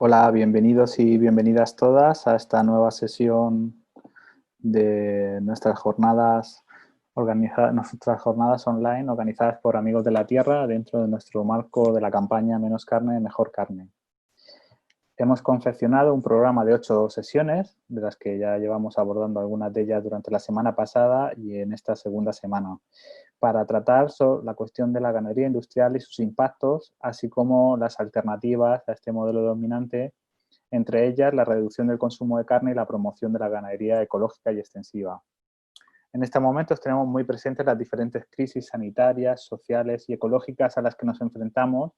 Hola, bienvenidos y bienvenidas todas a esta nueva sesión de nuestras jornadas online organizadas por Amigos de la Tierra dentro de nuestro marco de la campaña Menos carne, mejor carne. Hemos confeccionado un programa de 8 sesiones, de las que ya llevamos abordando algunas de ellas durante la semana pasada y en esta segunda semana, para tratar sobre la cuestión de la ganadería industrial y sus impactos, así como las alternativas a este modelo dominante, entre ellas la reducción del consumo de carne y la promoción de la ganadería ecológica y extensiva. En estos momentos tenemos muy presentes las diferentes crisis sanitarias, sociales y ecológicas a las que nos enfrentamos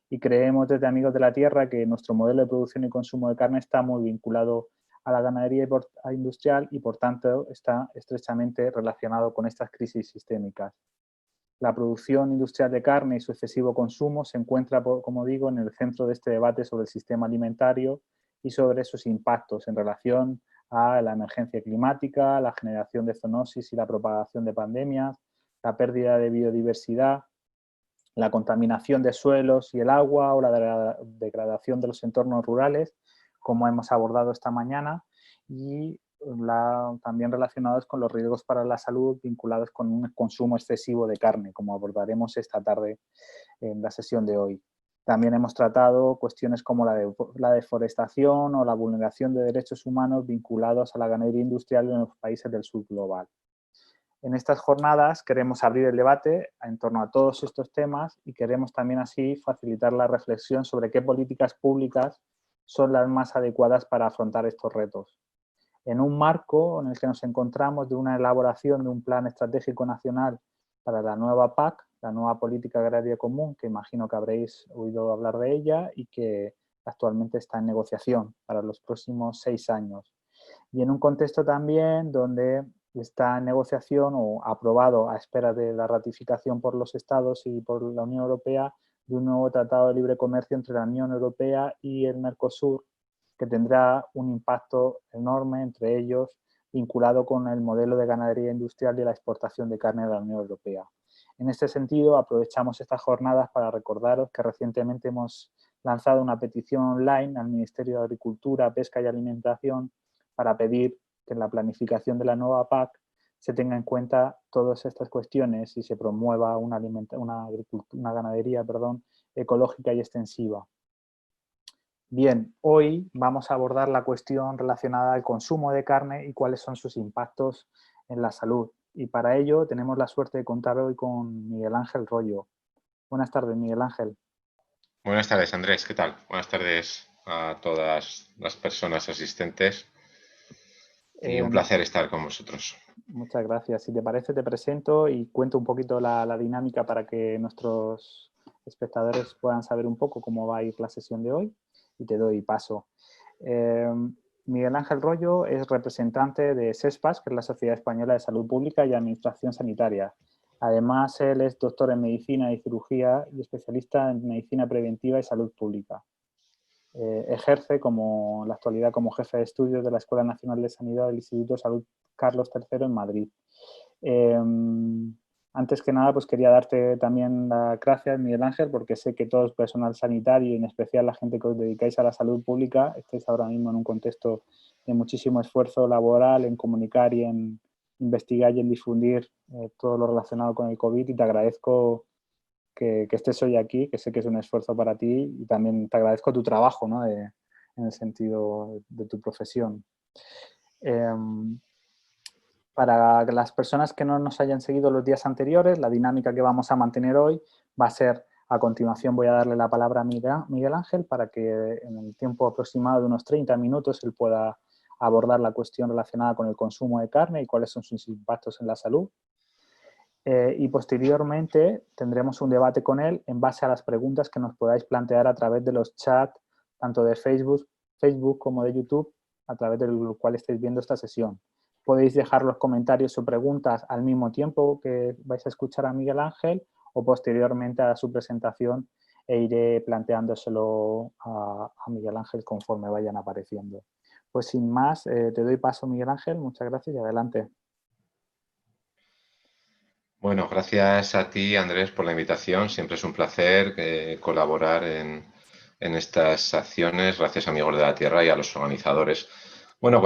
y creemos desde Amigos de la Tierra que nuestro modelo de producción y consumo de carne está muy vinculado a la ganadería industrial y por tanto está estrechamente relacionado con estas crisis sistémicas. La producción industrial de carne y su excesivo consumo se encuentra, como digo, en el centro de este debate sobre el sistema alimentario y sobre sus impactos en relación a la emergencia climática, la generación de zoonosis y la propagación de pandemias, la pérdida de biodiversidad, la contaminación de suelos y el agua o la degradación de los entornos rurales, como hemos abordado esta mañana, y también relacionados con los riesgos para la salud vinculados con un consumo excesivo de carne, como abordaremos esta tarde en la sesión de hoy. También hemos tratado cuestiones como la deforestación o la vulneración de derechos humanos vinculados a la ganadería industrial en los países del sur global. En estas jornadas queremos abrir el debate en torno a todos estos temas y queremos también así facilitar la reflexión sobre qué políticas públicas son las más adecuadas para afrontar estos retos. En un marco en el que nos encontramos de una elaboración de un plan estratégico nacional para la nueva PAC, la nueva Política Agraria Común, que imagino que habréis oído hablar de ella y que actualmente está en negociación para los próximos 6 años. Y en un contexto también donde está en negociación o aprobado a espera de la ratificación por los Estados y por la Unión Europea de un nuevo tratado de libre comercio entre la Unión Europea y el Mercosur, que tendrá un impacto enorme entre ellos vinculado con el modelo de ganadería industrial y la exportación de carne de la Unión Europea. En este sentido, aprovechamos estas jornadas para recordaros que recientemente hemos lanzado una petición online al Ministerio de Agricultura, Pesca y Alimentación para pedir que en la planificación de la nueva PAC se tenga en cuenta todas estas cuestiones y se promueva una ganadería ecológica y extensiva. Bien, hoy vamos a abordar la cuestión relacionada al consumo de carne y cuáles son sus impactos en la salud. Y para ello tenemos la suerte de contar hoy con Miguel Ángel Royo. Buenas tardes, Miguel Ángel. Buenas tardes, Andrés. ¿Qué tal? Buenas tardes a todas las personas asistentes y un placer estar con vosotros. Muchas gracias. Si te parece, te presento y cuento un poquito la dinámica para que nuestros espectadores puedan saber un poco cómo va a ir la sesión de hoy y te doy paso. Miguel Ángel Royo es representante de SESPAS, que es la Sociedad Española de Salud Pública y Administración Sanitaria. Además, él es doctor en Medicina y Cirugía y especialista en Medicina Preventiva y Salud Pública. Ejerce en la actualidad como jefe de estudios de la Escuela Nacional de Sanidad del Instituto de Salud Carlos III en Madrid. Antes que nada, pues quería darte también las gracias, Miguel Ángel, porque sé que todo el personal sanitario y en especial la gente que os dedicáis a la salud pública estáis ahora mismo en un contexto de muchísimo esfuerzo laboral en comunicar y en investigar y en difundir todo lo relacionado con el COVID, y te agradezco que estés hoy aquí, que sé que es un esfuerzo para ti, y también te agradezco tu trabajo, ¿no? En el sentido de tu profesión. Para las personas que no nos hayan seguido los días anteriores, la dinámica que vamos a mantener hoy va a ser: a continuación voy a darle la palabra a Miguel Ángel para que en el tiempo aproximado de unos 30 minutos él pueda abordar la cuestión relacionada con el consumo de carne y cuáles son sus impactos en la salud. Y posteriormente tendremos un debate con él en base a las preguntas que nos podáis plantear a través de los chats, tanto de Facebook como de YouTube, a través del cual estáis viendo esta sesión. Podéis dejar los comentarios o preguntas al mismo tiempo que vais a escuchar a Miguel Ángel o posteriormente a su presentación, e iré planteándoselo a Miguel Ángel conforme vayan apareciendo. Pues sin más, te doy paso, Miguel Ángel. Muchas gracias y adelante. Bueno, gracias a ti, Andrés, por la invitación. Siempre es un placer colaborar en en estas acciones, gracias a Amigos de la Tierra y a los organizadores. Bueno,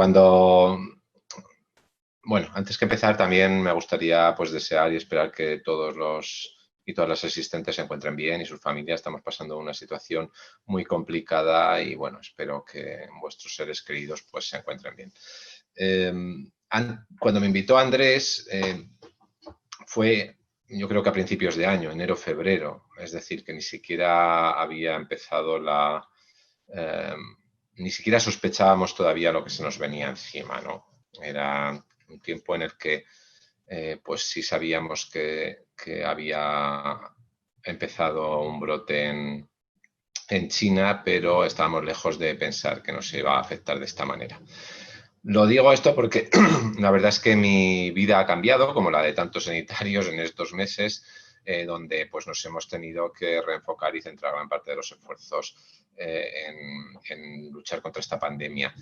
antes que empezar también me gustaría pues desear y esperar que todos y todas las asistentes se encuentren bien y sus familias. Estamos pasando una situación muy complicada y bueno, espero que vuestros seres queridos pues se encuentren bien. Cuando me invitó Andrés fue, yo creo que a principios de año, enero, febrero, es decir, que ni siquiera había empezado ni siquiera sospechábamos todavía lo que se nos venía encima, ¿no? Era un tiempo en el que pues sí sabíamos que había empezado un brote en China, pero estábamos lejos de pensar que nos iba a afectar de esta manera. Lo digo esto porque la verdad es que mi vida ha cambiado, como la de tantos sanitarios en estos meses, donde pues nos hemos tenido que reenfocar y centrar gran parte de los esfuerzos en luchar contra esta pandemia.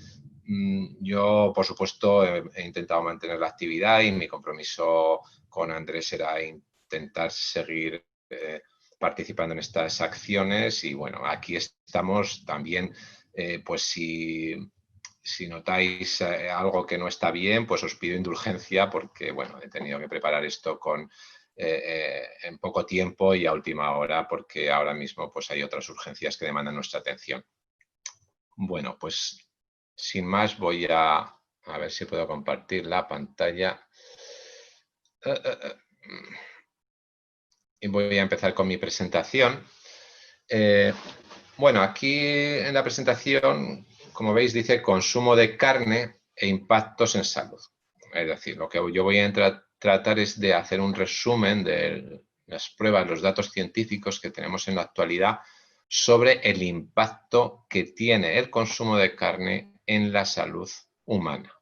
Yo, por supuesto, he intentado mantener la actividad y mi compromiso con Andrés era intentar seguir participando en estas acciones y bueno, aquí estamos también, pues si notáis algo que no está bien, pues os pido indulgencia porque, bueno, he tenido que preparar esto en poco tiempo y a última hora porque ahora mismo pues hay otras urgencias que demandan nuestra atención. Bueno, pues sin más voy a ver si puedo compartir la pantalla. Y voy a empezar con mi presentación. Bueno, aquí en la presentación, como veis, dice consumo de carne e impactos en salud. Es decir, lo que yo voy a tratar es de hacer un resumen de las pruebas, los datos científicos que tenemos en la actualidad sobre el impacto que tiene el consumo de carne en la salud humana.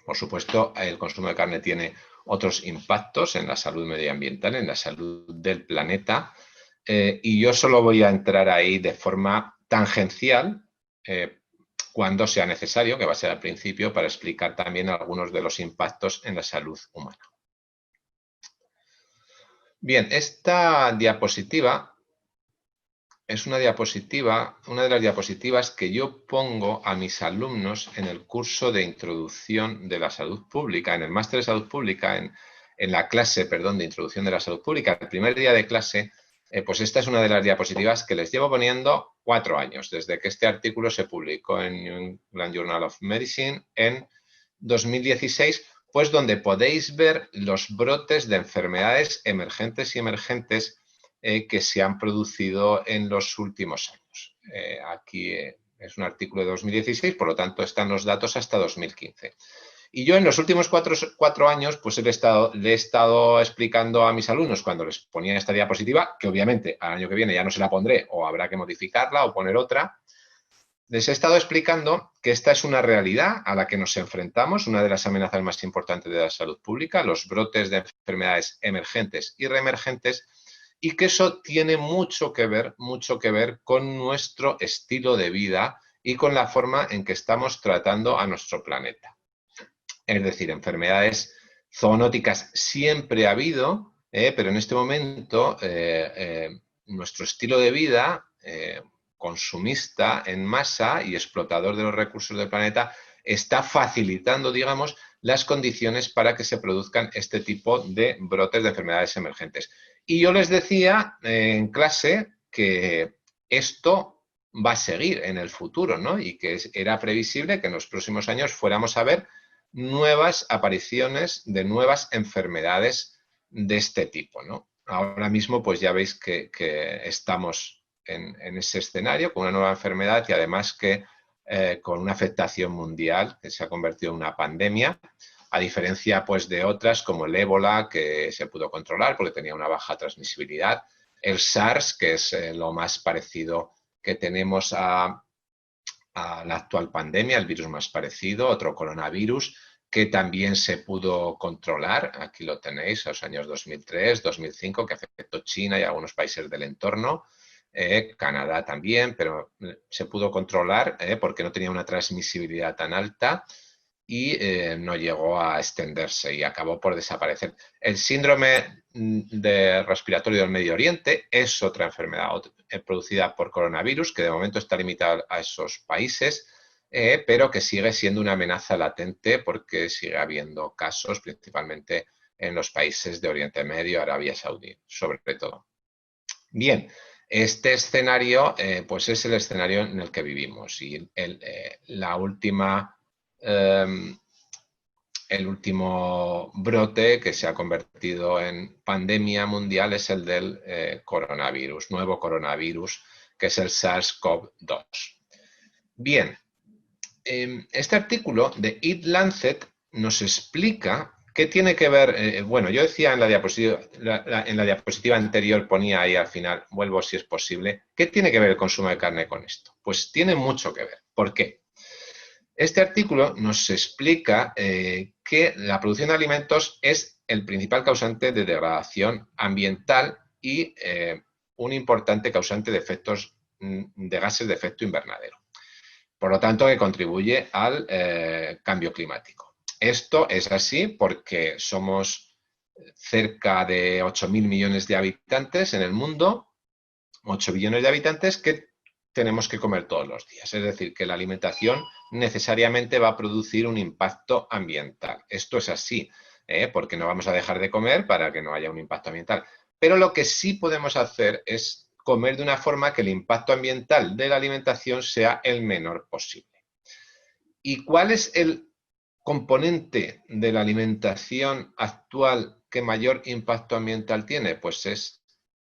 Por supuesto, el consumo de carne tiene otros impactos en la salud medioambiental, en la salud del planeta, y yo solo voy a entrar ahí de forma tangencial cuando sea necesario, que va a ser al principio, para explicar también algunos de los impactos en la salud humana. Bien, esta diapositiva es una de las diapositivas que yo pongo a mis alumnos en el curso de introducción de la salud pública, en el máster de salud pública, en la clase, de introducción de la salud pública. El primer día de clase, pues esta es una de las diapositivas que les llevo poniendo 4 años, desde que este artículo se publicó en New England Journal of Medicine en 2016, pues donde podéis ver los brotes de enfermedades emergentes y emergentes que se han producido en los últimos años. Aquí es un artículo de 2016, por lo tanto están los datos hasta 2015. Y yo en los últimos cuatro años pues le he estado explicando a mis alumnos cuando les ponía esta diapositiva, que obviamente al año que viene ya no se la pondré o habrá que modificarla o poner otra, les he estado explicando que esta es una realidad a la que nos enfrentamos, una de las amenazas más importantes de la salud pública, los brotes de enfermedades emergentes y reemergentes, y que eso tiene mucho que ver con nuestro estilo de vida y con la forma en que estamos tratando a nuestro planeta. Es decir, enfermedades zoonóticas siempre ha habido, pero en este momento nuestro estilo de vida consumista en masa y explotador de los recursos del planeta está facilitando, digamos, las condiciones para que se produzcan este tipo de brotes de enfermedades emergentes. Y yo les decía en clase que esto va a seguir en el futuro, ¿no? Y que era previsible que en los próximos años fuéramos a ver nuevas apariciones de nuevas enfermedades de este tipo, ¿no? Ahora mismo, pues ya veis que estamos en ese escenario con una nueva enfermedad y además que con una afectación mundial que se ha convertido en una pandemia, a diferencia pues de otras como el ébola, que se pudo controlar porque tenía una baja transmisibilidad, el SARS, que es lo más parecido que tenemos a la actual pandemia, el virus más parecido, otro coronavirus, que también se pudo controlar, aquí lo tenéis, en los años 2003, 2005, que afectó China y algunos países del entorno, Canadá también, pero se pudo controlar porque no tenía una transmisibilidad tan alta. y no llegó a extenderse y acabó por desaparecer. El síndrome de respiratorio del Medio Oriente es otra enfermedad producida por coronavirus que de momento está limitada a esos países, pero que sigue siendo una amenaza latente porque sigue habiendo casos principalmente en los países de Oriente Medio, Arabia Saudí, sobre todo. Bien, este escenario pues es el escenario en el que vivimos y el último brote que se ha convertido en pandemia mundial es el del coronavirus, nuevo coronavirus, que es el SARS-CoV-2. Bien, este artículo de It Lancet nos explica qué tiene que ver, bueno, yo decía en la diapositiva anterior, ponía ahí al final, vuelvo si es posible, ¿qué tiene que ver el consumo de carne con esto? Pues tiene mucho que ver. ¿Por qué? Este artículo nos explica que la producción de alimentos es el principal causante de degradación ambiental y un importante causante de gases de efecto invernadero. Por lo tanto, que contribuye al cambio climático. Esto es así porque somos cerca de 8.000 millones de habitantes en el mundo, 8 billones de habitantes que tenemos que comer todos los días. Es decir, que la alimentación necesariamente va a producir un impacto ambiental. Esto es así, porque no vamos a dejar de comer para que no haya un impacto ambiental. Pero lo que sí podemos hacer es comer de una forma que el impacto ambiental de la alimentación sea el menor posible. ¿Y cuál es el componente de la alimentación actual que mayor impacto ambiental tiene? Pues es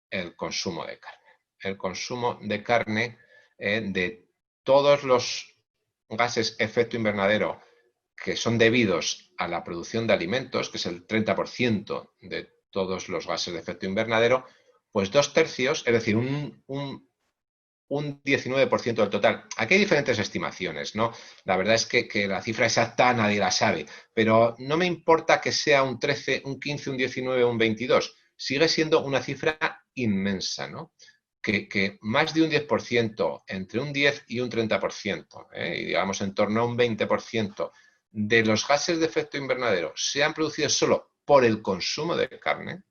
el consumo de carne. El consumo de carne de todos los gases efecto invernadero que son debidos a la producción de alimentos, que es el 30% de todos los gases de efecto invernadero, pues 2/3, es decir, un 19% del total. Aquí hay diferentes estimaciones, ¿no? La verdad es que la cifra exacta nadie la sabe, pero no me importa que sea un 13, un 15, un 19 o un 22, sigue siendo una cifra inmensa, ¿no? Que más de un 10%, entre un 10 y un 30%, y digamos en torno a un 20% de los gases de efecto invernadero se han producido solo por el consumo de carne,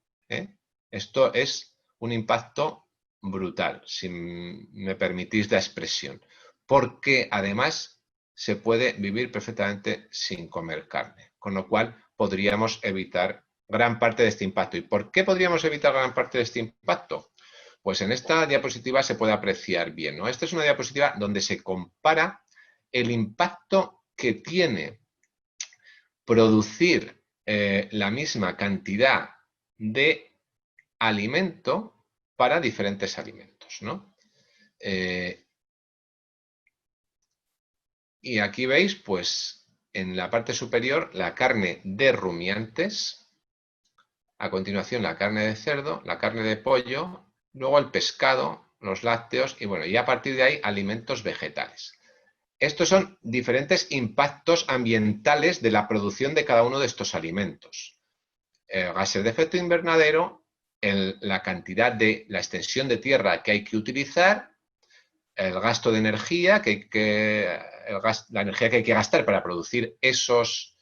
esto es un impacto brutal, si me permitís la expresión, porque además se puede vivir perfectamente sin comer carne, con lo cual podríamos evitar gran parte de este impacto. ¿Y por qué podríamos evitar gran parte de este impacto? Pues en esta diapositiva se puede apreciar bien, ¿no? Esta es una diapositiva donde se compara el impacto que tiene producir la misma cantidad de alimento para diferentes alimentos, ¿no? Y aquí veis, pues, en la parte superior, la carne de rumiantes, a continuación la carne de cerdo, la carne de pollo, luego el pescado, los lácteos y, bueno, y a partir de ahí, alimentos vegetales. Estos son diferentes impactos ambientales de la producción de cada uno de estos alimentos. Gases de efecto invernadero, la cantidad de la extensión de tierra que hay que utilizar, el gasto de energía, la energía que hay que gastar para producir esos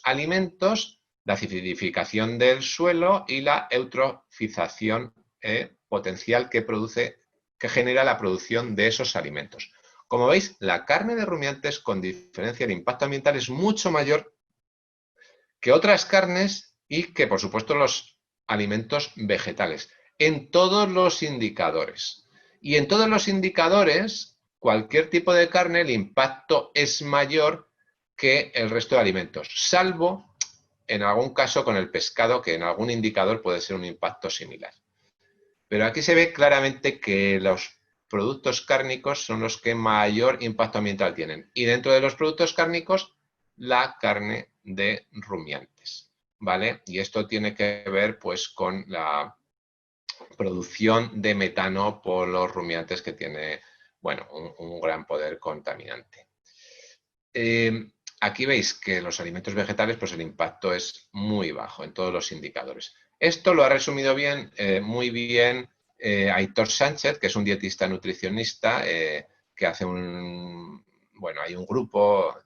alimentos, la acidificación del suelo y la eutrofización potencial que genera la producción de esos alimentos. Como veis, la carne de rumiantes, con diferencia de impacto ambiental, es mucho mayor que otras carnes y que, por supuesto, los alimentos vegetales, en todos los indicadores. Y en todos los indicadores, cualquier tipo de carne, el impacto es mayor que el resto de alimentos, salvo en algún caso con el pescado, que en algún indicador puede ser un impacto similar. Pero aquí se ve claramente que los productos cárnicos son los que mayor impacto ambiental tienen. Y dentro de los productos cárnicos, la carne de rumiantes, ¿vale? Y esto tiene que ver, pues, con la producción de metano por los rumiantes, que tiene, bueno, un gran poder contaminante. Aquí veis que los alimentos vegetales, pues el impacto es muy bajo en todos los indicadores. Esto lo ha resumido bien, muy bien, Aitor Sánchez, que es un dietista nutricionista que hace bueno, hay un grupo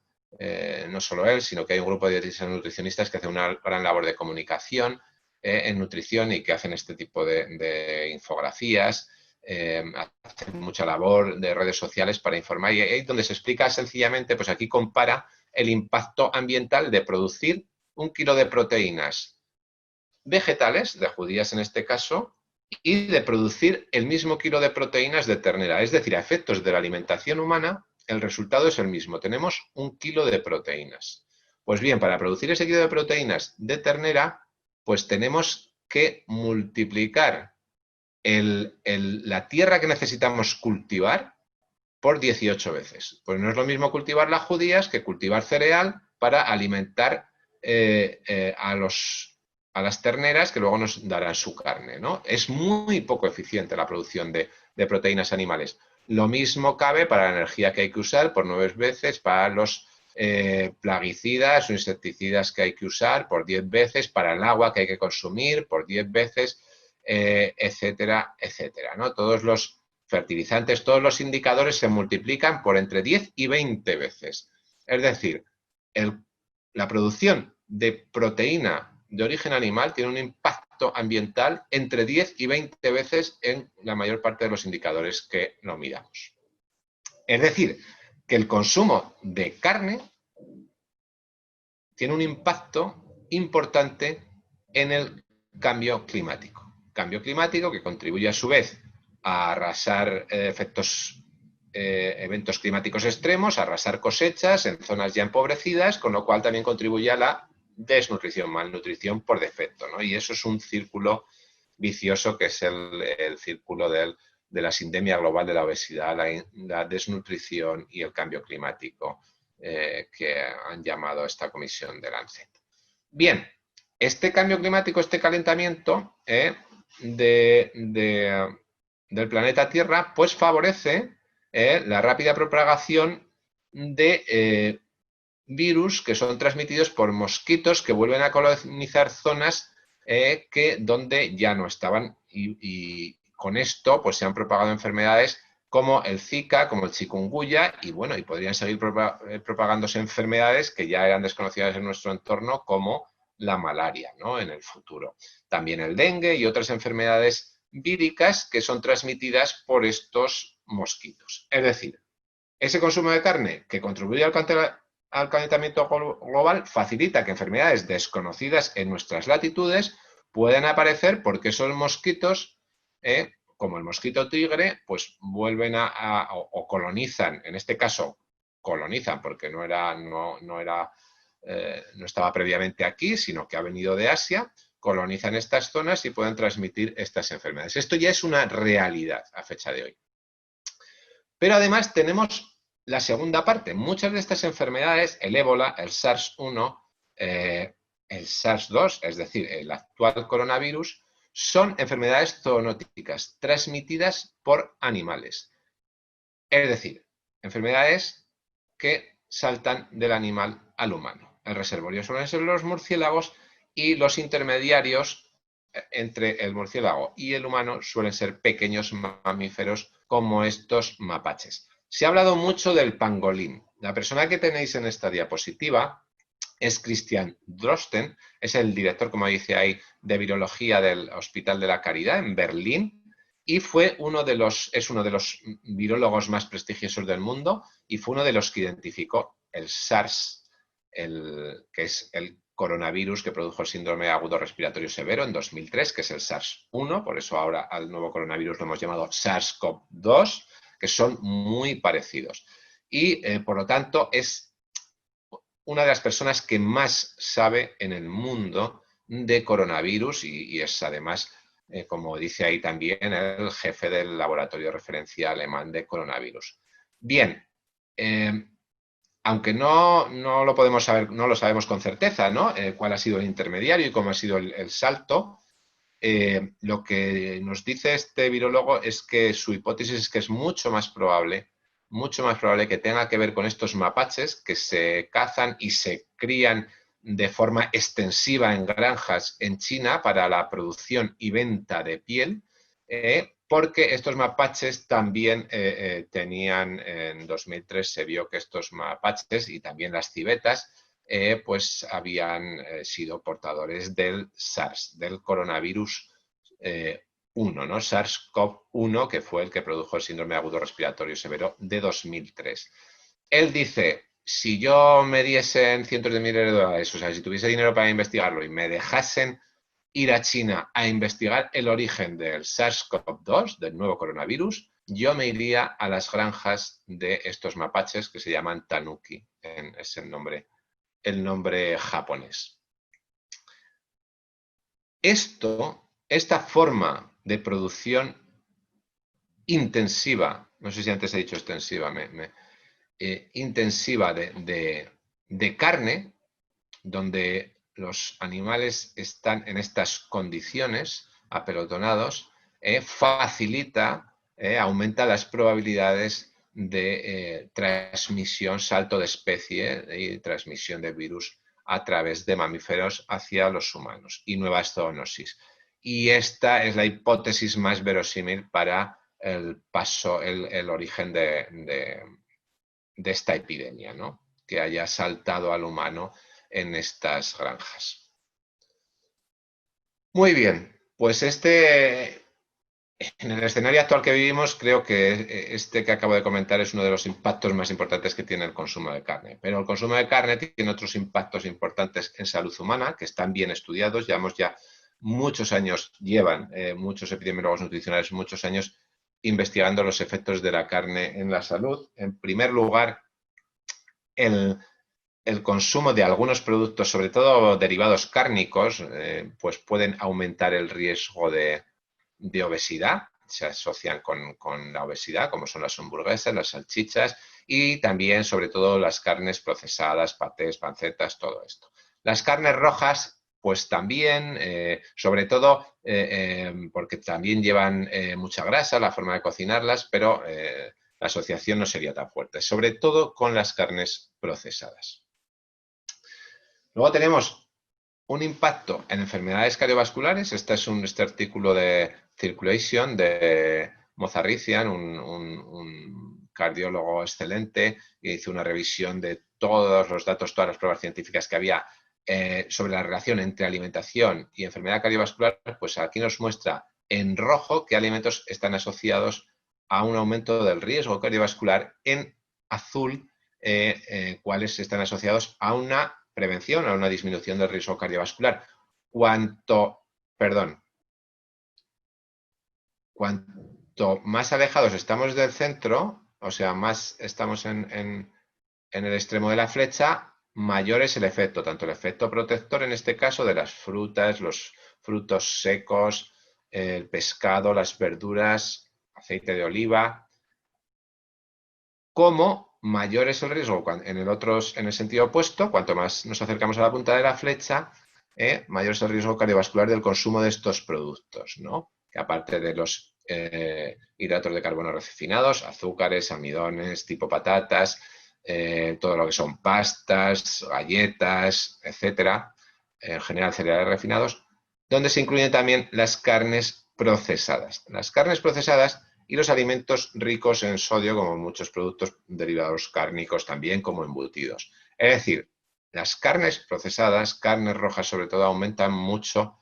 no solo él, sino que hay un grupo de dietistas nutricionistas que hacen una gran labor de comunicación en nutrición y que hacen este tipo de infografías, hacen mucha labor de redes sociales para informar, y ahí donde se explica sencillamente, pues aquí compara el impacto ambiental de producir 1 kilo de proteínas vegetales, de judías en este caso, y de producir el mismo kilo de proteínas de ternera. Es decir, a efectos de la alimentación humana, el resultado es el mismo. Tenemos 1 kilo de proteínas. Pues bien, para producir ese kilo de proteínas de ternera, pues tenemos que multiplicar la tierra que necesitamos cultivar por 18 veces. Pues no es lo mismo cultivar las judías que cultivar cereal para alimentar a las terneras que luego nos darán su carne, ¿no? Es muy poco eficiente la producción de proteínas animales. Lo mismo cabe para la energía que hay que usar por 9 veces, para los plaguicidas o insecticidas que hay que usar por 10 veces, para el agua que hay que consumir por 10 veces, etcétera, etcétera, ¿no? Todos los fertilizantes, todos los indicadores se multiplican por entre 10 y 20 veces. Es decir, la producción de proteína de origen animal tiene un impacto ambiental entre 10 y 20 veces en la mayor parte de los indicadores que lo miramos. Es decir, que el consumo de carne tiene un impacto importante en el cambio climático. Cambio climático que contribuye a su vez a arrasar eventos climáticos extremos, a arrasar cosechas en zonas ya empobrecidas, con lo cual también contribuye a la desnutrición, malnutrición por defecto, ¿no? Y eso es un círculo vicioso que es el círculo de la sindemia global de la obesidad, la desnutrición y el cambio climático que han llamado a esta comisión de Lancet. Bien, este cambio climático, este calentamiento del planeta Tierra, pues favorece la rápida propagación de virus que son transmitidos por mosquitos que vuelven a colonizar zonas donde ya no estaban, y con esto pues se han propagado enfermedades como el Zika, como el chikungunya, y bueno, y podrían seguir propagándose enfermedades que ya eran desconocidas en nuestro entorno, como la malaria, ¿no? En el futuro. También el dengue y otras enfermedades víricas que son transmitidas por estos mosquitos. Es decir, ese consumo de carne que contribuye al calentamiento global facilita que enfermedades desconocidas en nuestras latitudes puedan aparecer porque esos mosquitos, como el mosquito tigre, pues vuelven o colonizan, en este caso colonizan porque no estaba previamente aquí, sino que ha venido de Asia, colonizan estas zonas y pueden transmitir estas enfermedades. Esto ya es una realidad a fecha de hoy. Pero además tenemos la segunda parte. Muchas de estas enfermedades, el ébola, el SARS-1, el SARS-2, es decir, el actual coronavirus, son enfermedades zoonóticas transmitidas por animales. Es decir, enfermedades que saltan del animal al humano. El reservorio suelen ser los murciélagos y los intermediarios entre el murciélago y el humano suelen ser pequeños mamíferos como estos mapaches. Se ha hablado mucho del pangolín. La persona que tenéis en esta diapositiva es Christian Drosten, es el director, como dice ahí, de virología del Hospital de la Caridad en Berlín y es uno de los virólogos más prestigiosos del mundo y fue uno de los que identificó el SARS, que es el coronavirus que produjo el síndrome agudo respiratorio severo en 2003, que es el SARS-1, por eso ahora al nuevo coronavirus lo hemos llamado SARS-CoV-2, que son muy parecidos. Y por lo tanto es una de las personas que más sabe en el mundo de coronavirus y es además, como dice ahí también, el jefe del laboratorio de referencia alemán de coronavirus. Bien, aunque no lo podemos saber, no lo sabemos con certeza, ¿no? Cuál ha sido el intermediario y cómo ha sido el salto. Lo que nos dice este virólogo es que su hipótesis es que es mucho más probable que tenga que ver con estos mapaches que se cazan y se crían de forma extensiva en granjas en China para la producción y venta de piel, porque estos mapaches también tenían, en 2003 se vio que estos mapaches y también las civetas, pues habían sido portadores del SARS, del coronavirus 1, ¿no? SARS-CoV-1, que fue el que produjo el síndrome agudo respiratorio severo de 2003. Él dice, si yo me diesen cientos de miles de dólares, o sea, si tuviese dinero para investigarlo y me dejasen ir a China a investigar el origen del SARS-CoV-2, del nuevo coronavirus, yo me iría a las granjas de estos mapaches que se llaman tanuki, es el nombre japonés. Esta forma de producción intensiva, no sé si antes he dicho extensiva, intensiva de carne, donde los animales están en estas condiciones, apelotonados, facilita, aumenta las probabilidades de transmisión, salto de especie y transmisión de virus a través de mamíferos hacia los humanos y nuevas zoonosis. Y esta es la hipótesis más verosímil para el origen de esta epidemia, ¿no? Que haya saltado al humano en estas granjas. Muy bien, pues en el escenario actual que vivimos, creo que este que acabo de comentar es uno de los impactos más importantes que tiene el consumo de carne. Pero el consumo de carne tiene otros impactos importantes en salud humana que están bien estudiados. Llevamos ya muchos años, muchos epidemiólogos nutricionales muchos años investigando los efectos de la carne en la salud. En primer lugar, el consumo de algunos productos, sobre todo derivados cárnicos, pues pueden aumentar el riesgo de obesidad, se asocian con la obesidad, como son las hamburguesas, las salchichas y también, sobre todo, las carnes procesadas, patés, pancetas, todo esto. Las carnes rojas, pues también, sobre todo porque también llevan mucha grasa, la forma de cocinarlas, pero la asociación no sería tan fuerte, sobre todo con las carnes procesadas. Luego tenemos un impacto en enfermedades cardiovasculares. Este artículo de Circulation de Mozarrician, un cardiólogo excelente, que hizo una revisión de todos los datos, todas las pruebas científicas que había sobre la relación entre alimentación y enfermedad cardiovascular. Pues aquí nos muestra en rojo qué alimentos están asociados a un aumento del riesgo cardiovascular, en azul cuáles están asociados a una prevención, a una disminución del riesgo cardiovascular. Cuanto más alejados estamos del centro, o sea, más estamos en el extremo de la flecha, mayor es el efecto, tanto el efecto protector, en este caso, de las frutas, los frutos secos, el pescado, las verduras, aceite de oliva, como mayor es el riesgo en el sentido opuesto. Cuanto más nos acercamos a la punta de la flecha, mayor es el riesgo cardiovascular del consumo de estos productos, ¿no? Que aparte de los hidratos de carbono refinados, azúcares, amidones, tipo patatas, todo lo que son pastas, galletas, etcétera, en general cereales refinados, donde se incluyen también las carnes procesadas. Las carnes procesadas y los alimentos ricos en sodio, como muchos productos derivados cárnicos también, como embutidos. Es decir, las carnes procesadas, carnes rojas sobre todo, aumentan mucho,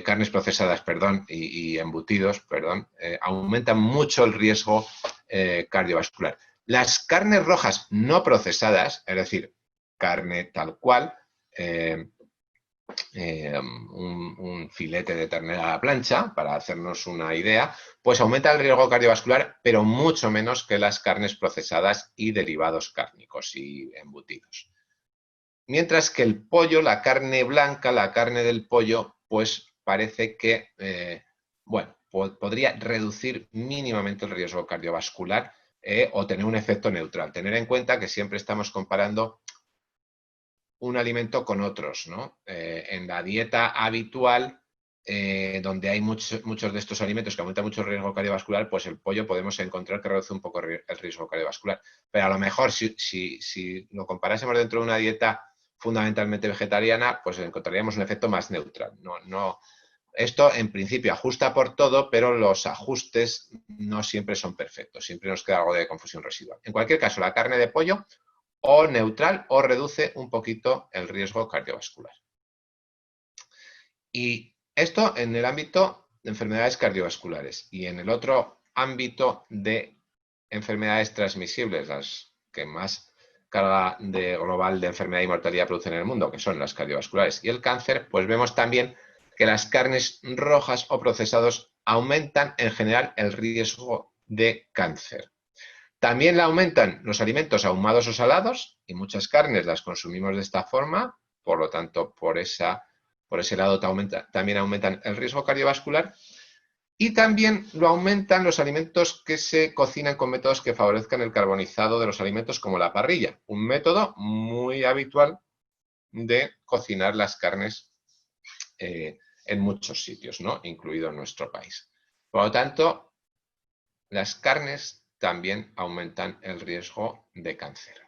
carnes procesadas, perdón, y embutidos, perdón, aumentan mucho el riesgo cardiovascular. Las carnes rojas no procesadas, es decir, carne tal cual, un filete de ternera a la plancha, para hacernos una idea, pues aumenta el riesgo cardiovascular, pero mucho menos que las carnes procesadas y derivados cárnicos y embutidos. Mientras que el pollo, la carne blanca, la carne del pollo, pues parece que, podría reducir mínimamente el riesgo cardiovascular o tener un efecto neutral. Tener en cuenta que siempre estamos comparando un alimento con otros, ¿no? En la dieta habitual, donde hay muchos de estos alimentos que aumentan mucho el riesgo cardiovascular, pues el pollo podemos encontrar que reduce un poco el riesgo cardiovascular. Pero a lo mejor si lo comparásemos dentro de una dieta fundamentalmente vegetariana, pues encontraríamos un efecto más neutral. Esto en principio ajusta por todo, pero los ajustes no siempre son perfectos, siempre nos queda algo de confusión residual. En cualquier caso, la carne de pollo o neutral o reduce un poquito el riesgo cardiovascular. Y esto en el ámbito de enfermedades cardiovasculares. Y en el otro ámbito de enfermedades transmisibles, las que más carga global de enfermedad y mortalidad producen en el mundo, que son las cardiovasculares y el cáncer, pues vemos también que las carnes rojas o procesados aumentan en general el riesgo de cáncer. También la aumentan los alimentos ahumados o salados, y muchas carnes las consumimos de esta forma, por lo tanto, por ese lado también aumentan el riesgo cardiovascular. Y también lo aumentan los alimentos que se cocinan con métodos que favorezcan el carbonizado de los alimentos, como la parrilla, un método muy habitual de cocinar las carnes en muchos sitios, ¿no? Incluido en nuestro país. Por lo tanto, las carnes también aumentan el riesgo de cáncer.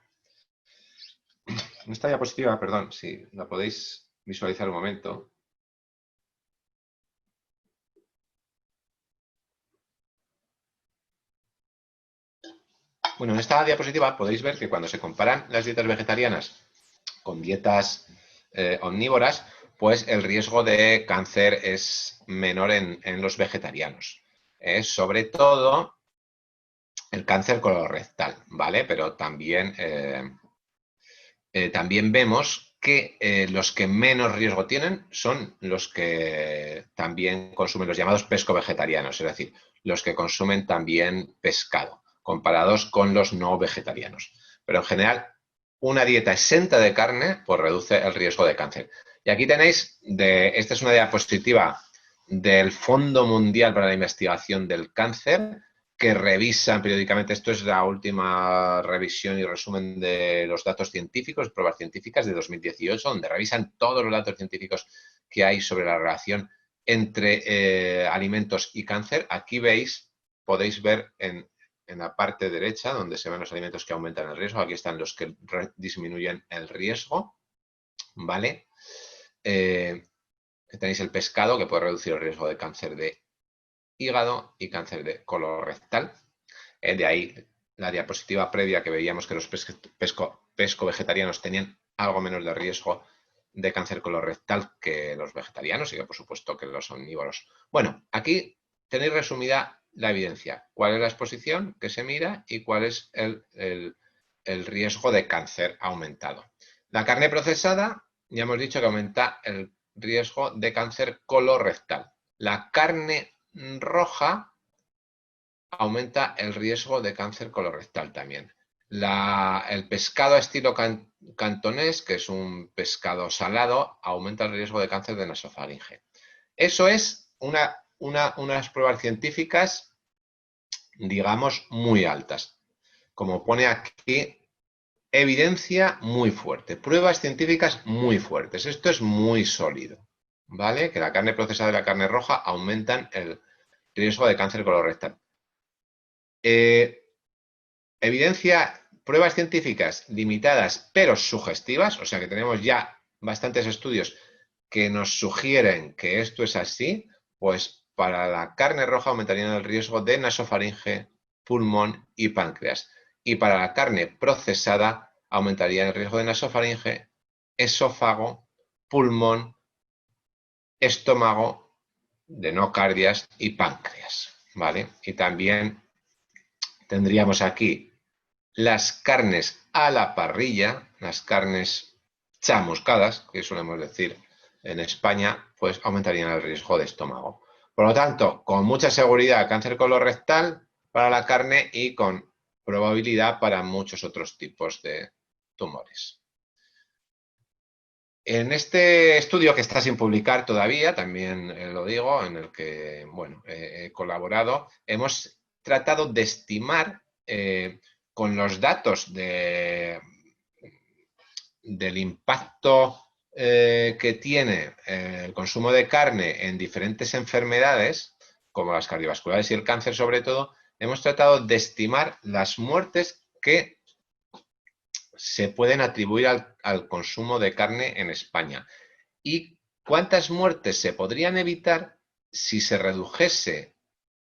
Esta diapositiva, perdón, si la podéis visualizar un momento. Bueno, en esta diapositiva podéis ver que cuando se comparan las dietas vegetarianas con dietas omnívoras, pues el riesgo de cáncer es menor en los vegetarianos. Sobre todo el cáncer colorectal, ¿vale? Pero también, también vemos que los que menos riesgo tienen son los que también consumen los llamados pesco-vegetarianos, es decir, los que consumen también pescado, comparados con los no vegetarianos. Pero en general, una dieta exenta de carne pues reduce el riesgo de cáncer. Y aquí tenéis, esta es una diapositiva del Fondo Mundial para la Investigación del Cáncer, que revisan periódicamente. Esto es la última revisión y resumen de los datos científicos, pruebas científicas de 2018, donde revisan todos los datos científicos que hay sobre la relación entre alimentos y cáncer. Aquí veis, podéis ver en la parte derecha, donde se ven los alimentos que aumentan el riesgo. Aquí están los que disminuyen el riesgo, ¿vale? Tenéis el pescado, que puede reducir el riesgo de cáncer de hígado y cáncer de colorectal. De ahí la diapositiva previa, que veíamos que los pesco-vegetarianos tenían algo menos de riesgo de cáncer colorectal que los vegetarianos, y que por supuesto que los omnívoros. Bueno, aquí tenéis resumida la evidencia. ¿Cuál es la exposición que se mira y cuál es el riesgo de cáncer aumentado? La carne procesada, ya hemos dicho que aumenta el riesgo de cáncer colorectal. La carne roja aumenta el riesgo de cáncer colorectal también. El pescado estilo cantonés, que es un pescado salado, aumenta el riesgo de cáncer de nasofaringe. Eso es unas pruebas científicas, digamos, muy altas. Como pone aquí, evidencia muy fuerte, pruebas científicas muy fuertes. Esto es muy sólido, ¿vale? Que la carne procesada y la carne roja aumentan el riesgo de cáncer colorectal. Evidencia, pruebas científicas limitadas pero sugestivas, o sea que tenemos ya bastantes estudios que nos sugieren que esto es así, pues para la carne roja aumentarían el riesgo de nasofaringe, pulmón y páncreas. Y para la carne procesada aumentaría el riesgo de nasofaringe, esófago, pulmón, estómago, de nocardias y páncreas, ¿vale? Y también tendríamos aquí las carnes a la parrilla, las carnes chamuscadas, que solemos decir en España, pues aumentarían el riesgo de estómago. Por lo tanto, con mucha seguridad cáncer colorectal para la carne y con probabilidad para muchos otros tipos de tumores. En este estudio, que está sin publicar todavía, también lo digo, en el que bueno, he colaborado, hemos tratado de estimar con los datos del impacto que tiene el consumo de carne en diferentes enfermedades, como las cardiovasculares y el cáncer sobre todo, hemos tratado de estimar las muertes que se pueden atribuir al consumo de carne en España y cuántas muertes se podrían evitar si se redujese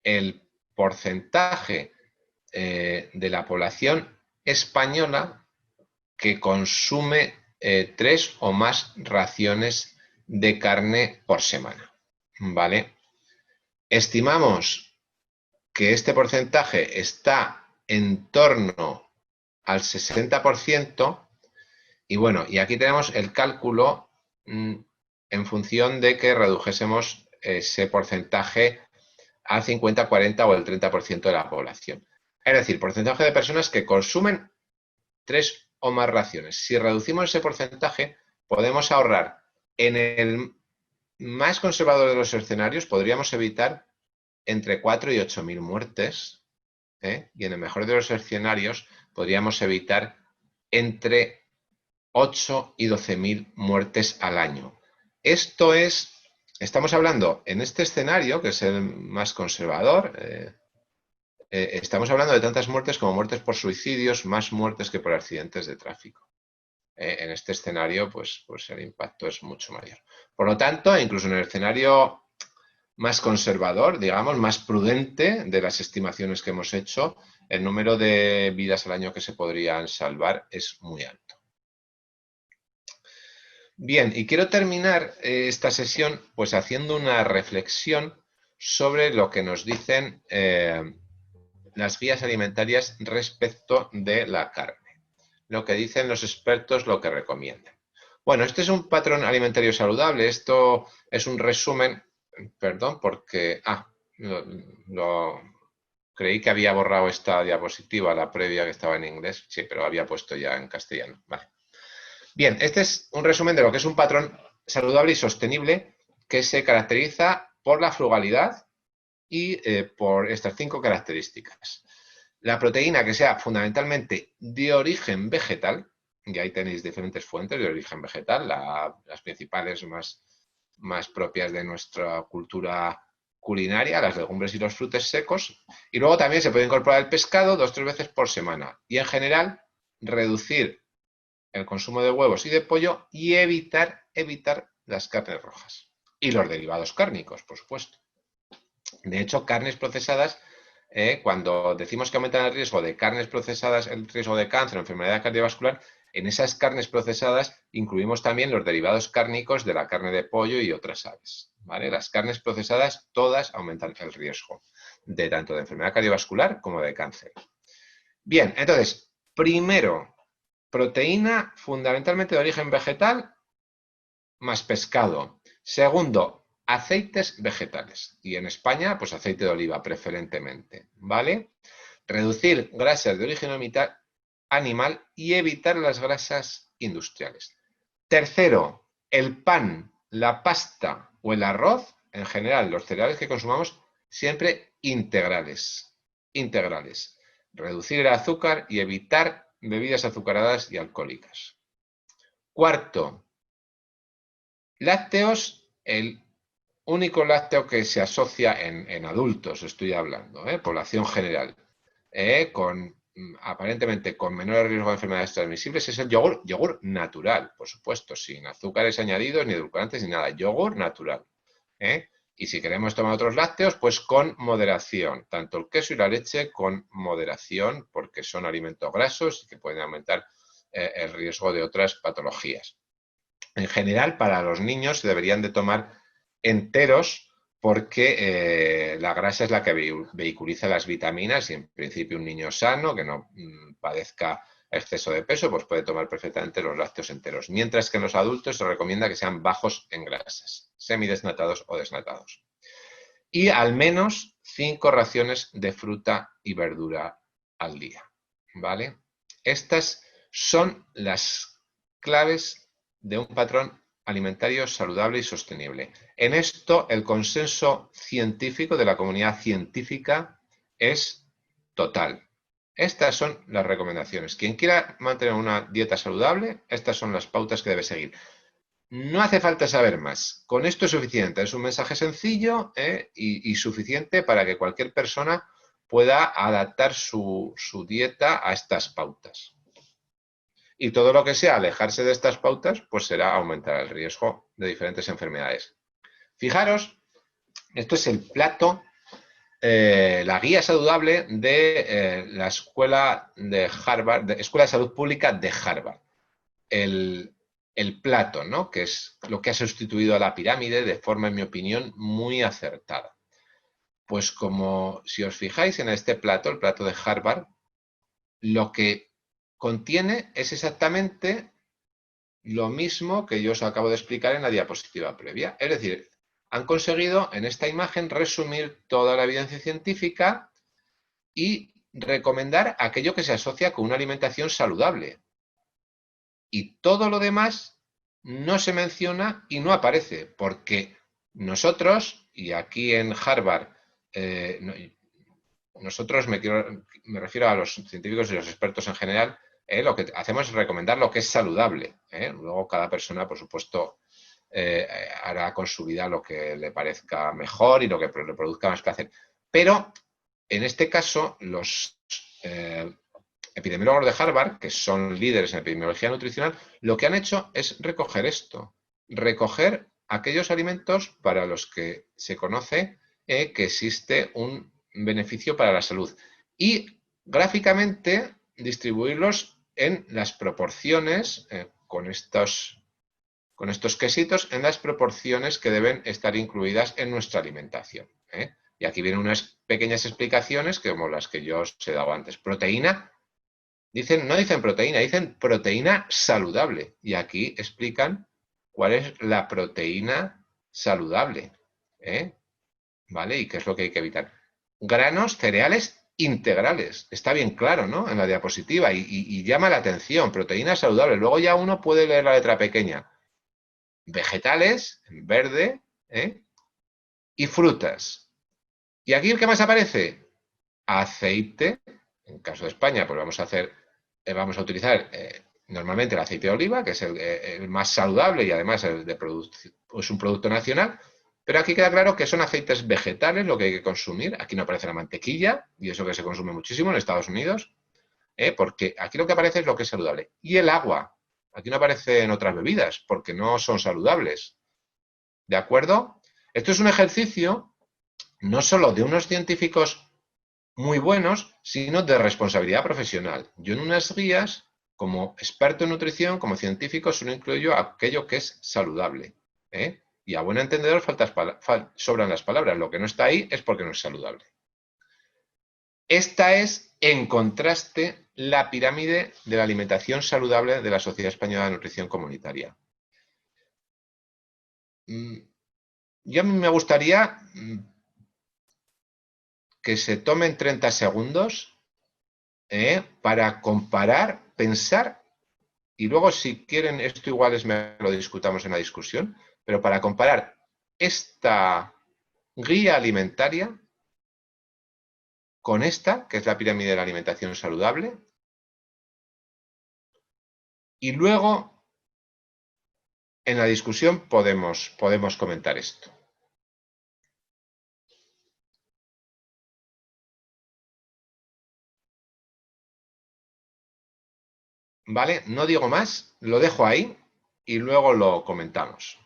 el porcentaje de la población española que consume 3 o más raciones de carne por semana, ¿vale? Estimamos que este porcentaje está en torno al 60%, y bueno, y aquí tenemos el cálculo en función de que redujésemos ese porcentaje al 50, 40 o el 30% de la población. Es decir, porcentaje de personas que consumen 3 o más raciones. Si reducimos ese porcentaje, podemos ahorrar. En el más conservador de los escenarios, podríamos evitar entre 4 y 8.000 muertes, y en el mejor de los escenarios, podríamos evitar entre 8 y 12.000 muertes al año. Esto es, estamos hablando en este escenario, que es el más conservador, estamos hablando de tantas muertes como muertes por suicidios, más muertes que por accidentes de tráfico. En este escenario, pues el impacto es mucho mayor. Por lo tanto, incluso en el escenario más conservador, digamos, más prudente de las estimaciones que hemos hecho, el número de vidas al año que se podrían salvar es muy alto. Bien, y quiero terminar esta sesión pues haciendo una reflexión sobre lo que nos dicen las guías alimentarias respecto de la carne. Lo que dicen los expertos, lo que recomiendan. Bueno, este es un patrón alimentario saludable. Esto es un resumen, perdón, porque creí que había borrado esta diapositiva, la previa que estaba en inglés. Sí, pero había puesto ya en castellano. Vale. Bien, este es un resumen de lo que es un patrón saludable y sostenible que se caracteriza por la frugalidad y por estas 5 características. La proteína que sea fundamentalmente de origen vegetal, y ahí tenéis diferentes fuentes de origen vegetal, las principales más propias de nuestra cultura culinaria, las legumbres y los frutos secos, y luego también se puede incorporar el pescado 2 o 3 veces por semana, y en general reducir el consumo de huevos y de pollo y evitar las carnes rojas y los derivados cárnicos, por supuesto. De hecho, carnes procesadas, cuando decimos que aumentan el riesgo de carnes procesadas, el riesgo de cáncer o enfermedad cardiovascular, en esas carnes procesadas incluimos también los derivados cárnicos de la carne de pollo y otras aves, ¿vale? Las carnes procesadas todas aumentan el riesgo de tanto de enfermedad cardiovascular como de cáncer. Bien, entonces, primero, proteína fundamentalmente de origen vegetal más pescado. Segundo, aceites vegetales. Y en España, pues aceite de oliva preferentemente, ¿vale? Reducir grasas de origen animal y evitar las grasas industriales. Tercero, el pan, la pasta o el arroz, en general los cereales que consumamos, siempre integrales. Integrales. Reducir el azúcar y evitar bebidas azucaradas y alcohólicas. Cuarto, lácteos, el único lácteo que se asocia en adultos, estoy hablando, población general, aparentemente con menor riesgo de enfermedades transmisibles, es el yogur natural, por supuesto, sin azúcares añadidos, ni edulcorantes, ni nada, yogur natural. Y si queremos tomar otros lácteos, pues con moderación, tanto el queso y la leche con moderación, porque son alimentos grasos y que pueden aumentar el riesgo de otras patologías. En general, para los niños se deberían de tomar enteros porque la grasa es la que vehiculiza las vitaminas y en principio un niño sano que no padezca exceso de peso pues puede tomar perfectamente los lácteos enteros, mientras que en los adultos se recomienda que sean bajos en grasas, semidesnatados o desnatados. Y al menos 5 raciones de fruta y verdura al día, ¿vale? Estas son las claves de un patrón alimentario saludable y sostenible. En esto, el consenso científico de la comunidad científica es total. Estas son las recomendaciones. Quien quiera mantener una dieta saludable, estas son las pautas que debe seguir. No hace falta saber más. Con esto es suficiente. Es un mensaje sencillo y suficiente para que cualquier persona pueda adaptar su dieta a estas pautas. Y todo lo que sea alejarse de estas pautas, pues será aumentar el riesgo de diferentes enfermedades. Fijaros Esto es el plato, la guía saludable de la Escuela de Harvard, Escuela de Salud Pública de Harvard. El plato, ¿no? Que es lo que ha sustituido a la pirámide de forma, en mi opinión, muy acertada. Pues como si os fijáis en este plato, el plato de Harvard, lo que contiene es exactamente lo mismo que yo os acabo de explicar en la diapositiva previa. Es decir, han conseguido en esta imagen resumir toda la evidencia científica y recomendar aquello que se asocia con una alimentación saludable. Y todo lo demás no se menciona y no aparece, porque nosotros, y aquí en Harvard, nosotros me refiero a los científicos y los expertos en general, lo que hacemos es recomendar lo que es saludable. Luego cada persona, por supuesto, hará con su vida lo que le parezca mejor y lo que le produzca más placer. Pero, en este caso, los epidemiólogos de Harvard, que son líderes en epidemiología nutricional, lo que han hecho es recoger esto, recoger aquellos alimentos para los que se conoce que existe un beneficio para la salud y gráficamente distribuirlos en las proporciones, con estos quesitos, en las proporciones que deben estar incluidas en nuestra alimentación. Y aquí vienen unas pequeñas explicaciones como las que yo os he dado antes. Proteína. No dicen proteína, dicen proteína saludable. Y aquí explican cuál es la proteína saludable. ¿Vale? Y qué es lo que hay que evitar. Granos, cereales integrales. Está bien claro, ¿no? En la diapositiva. Y llama la atención. Proteína saludable. Luego ya uno puede leer la letra pequeña. Vegetales, en verde, y frutas. ¿Y aquí qué más aparece? Aceite. En caso de España, pues vamos a utilizar normalmente el aceite de oliva, que es el más saludable y además es un producto nacional, pero aquí queda claro que son aceites vegetales lo que hay que consumir. Aquí no aparece la mantequilla, y eso que se consume muchísimo en Estados Unidos, porque aquí lo que aparece es lo que es saludable. Y el agua. Aquí no aparecen otras bebidas, porque no son saludables. ¿De acuerdo? Esto es un ejercicio no solo de unos científicos muy buenos, sino de responsabilidad profesional. Yo en unas guías, como experto en nutrición, como científico, solo incluyo aquello que es saludable. Y a buen entendedor sobran las palabras. Lo que no está ahí es porque no es saludable. Esta es, en contraste, la pirámide de la alimentación saludable de la Sociedad Española de Nutrición Comunitaria. Yo a mí me gustaría que se tomen 30 segundos para comparar, pensar, y luego si quieren, esto igual lo discutamos en la discusión, pero para comparar esta guía alimentaria con esta, que es la pirámide de la alimentación saludable, y luego en la discusión podemos comentar esto. ¿Vale? No digo más, lo dejo ahí y luego lo comentamos.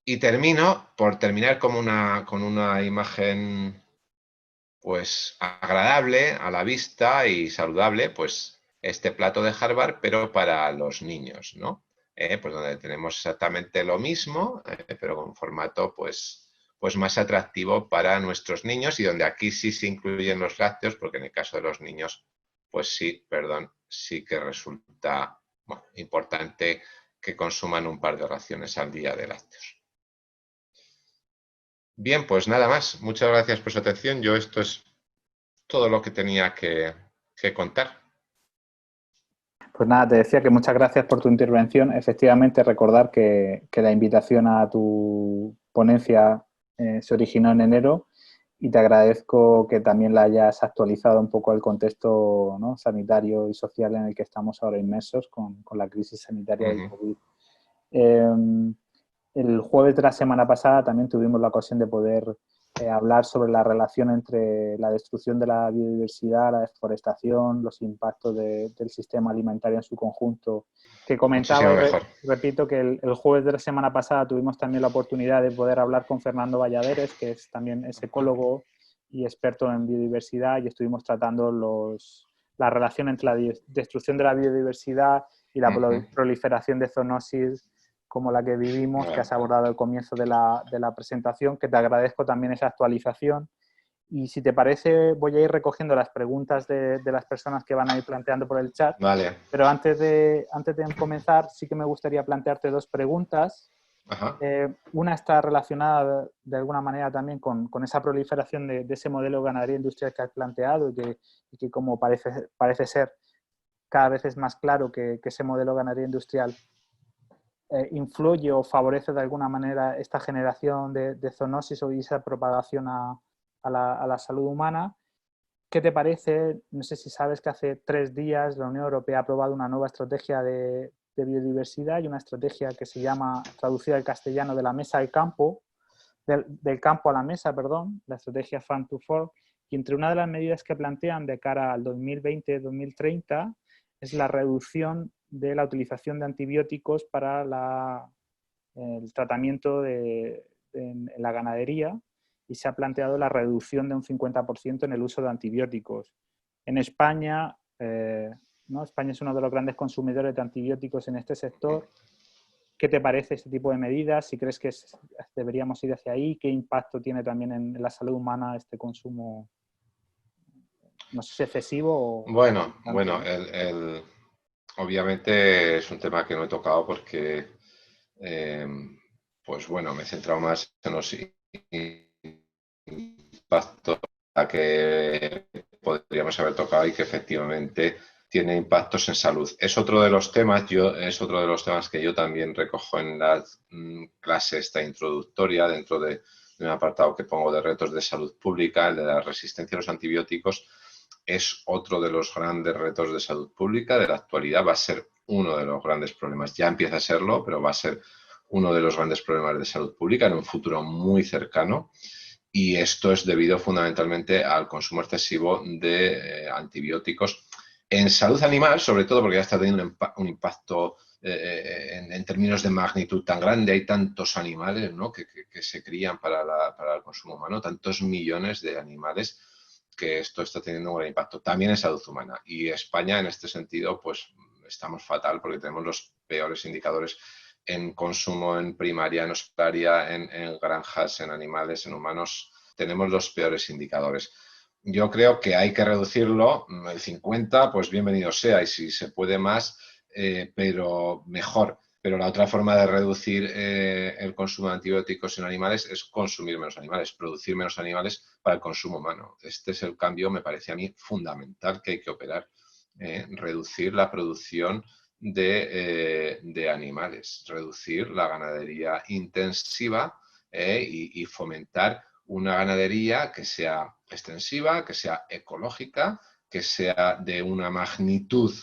Y termino por terminar con una imagen pues agradable a la vista y saludable, pues este plato de Harvard, pero para los niños, ¿no? Pues donde tenemos exactamente lo mismo, pero con un formato pues más atractivo para nuestros niños y donde aquí sí se incluyen los lácteos, porque en el caso de los niños, pues sí que resulta importante que consuman un par de raciones al día de lácteos. Bien, pues nada más. Muchas gracias por su atención. Esto es todo lo que tenía que contar. Pues nada, te decía que muchas gracias por tu intervención. Efectivamente, recordar que la invitación a tu ponencia se originó en enero y te agradezco que también la hayas actualizado un poco al contexto, ¿no?, sanitario y social en el que estamos ahora inmersos con la crisis sanitaria del COVID. El jueves de la semana pasada también tuvimos la ocasión de poder hablar sobre la relación entre la destrucción de la biodiversidad, la deforestación, los impactos del sistema alimentario en su conjunto. Que comentaba Muchísimo y mejor. repito que el jueves de la semana pasada tuvimos también la oportunidad de poder hablar con Fernando Valladares, que también es ecólogo y experto en biodiversidad, y estuvimos tratando la relación entre la destrucción de la biodiversidad y la proliferación de zoonosis como la que vivimos, que has abordado al comienzo de la presentación, que te agradezco también esa actualización. Y si te parece, voy a ir recogiendo las preguntas de las personas que van a ir planteando por el chat. Vale. Pero antes de comenzar, sí que me gustaría plantearte dos preguntas. Ajá. Una está relacionada de alguna manera también con esa proliferación de ese modelo de ganadería industrial que has planteado y que como parece ser, cada vez es más claro que ese modelo de ganadería industrial influye o favorece de alguna manera esta generación de zoonosis o esa propagación a la salud humana. ¿Qué te parece? No sé si sabes que hace 3 días la Unión Europea ha aprobado una nueva estrategia de biodiversidad y una estrategia que se llama, traducida al castellano, de la mesa al campo, del campo a la mesa, perdón, la estrategia Farm to Fork. Y entre una de las medidas que plantean de cara al 2020-2030 es la reducción de la utilización de antibióticos para el tratamiento en la ganadería, y se ha planteado la reducción de un 50% en el uso de antibióticos. En España, ¿no? España es uno de los grandes consumidores de antibióticos en este sector. ¿Qué te parece este tipo de medidas? Si crees que deberíamos ir hacia ahí, ¿qué impacto tiene también en la salud humana este consumo? No sé si excesivo o... Bueno, ¿no? obviamente es un tema que no he tocado porque, pues bueno, me he centrado más en los impactos que podríamos haber tocado y que efectivamente tiene impactos en salud. Es otro de los temas, que yo también recojo en la clase esta introductoria dentro de un apartado que pongo de retos de salud pública, el de la resistencia a los antibióticos. Es otro de los grandes retos de salud pública de la actualidad, va a ser uno de los grandes problemas. Ya empieza a serlo, pero va a ser uno de los grandes problemas de salud pública en un futuro muy cercano. Y esto es debido fundamentalmente al consumo excesivo de antibióticos en salud animal, sobre todo porque ya está teniendo un impacto en términos de magnitud tan grande. Hay tantos animales, ¿no?, que se crían para el consumo humano, tantos millones de animales, que esto está teniendo un gran impacto también en salud humana. Y España, en este sentido, pues estamos fatal porque tenemos los peores indicadores en consumo en primaria, en hospitalaria, en granjas, en animales, en humanos. Tenemos los peores indicadores. Yo creo que hay que reducirlo, el 50, pues bienvenido sea, y si se puede más, pero mejor. Pero la otra forma de reducir el consumo de antibióticos en animales es consumir menos animales, producir menos animales para el consumo humano. Este es el cambio, me parece a mí, fundamental que hay que operar. Reducir la producción de animales, reducir la ganadería intensiva y fomentar una ganadería que sea extensiva, que sea ecológica, que sea de una magnitud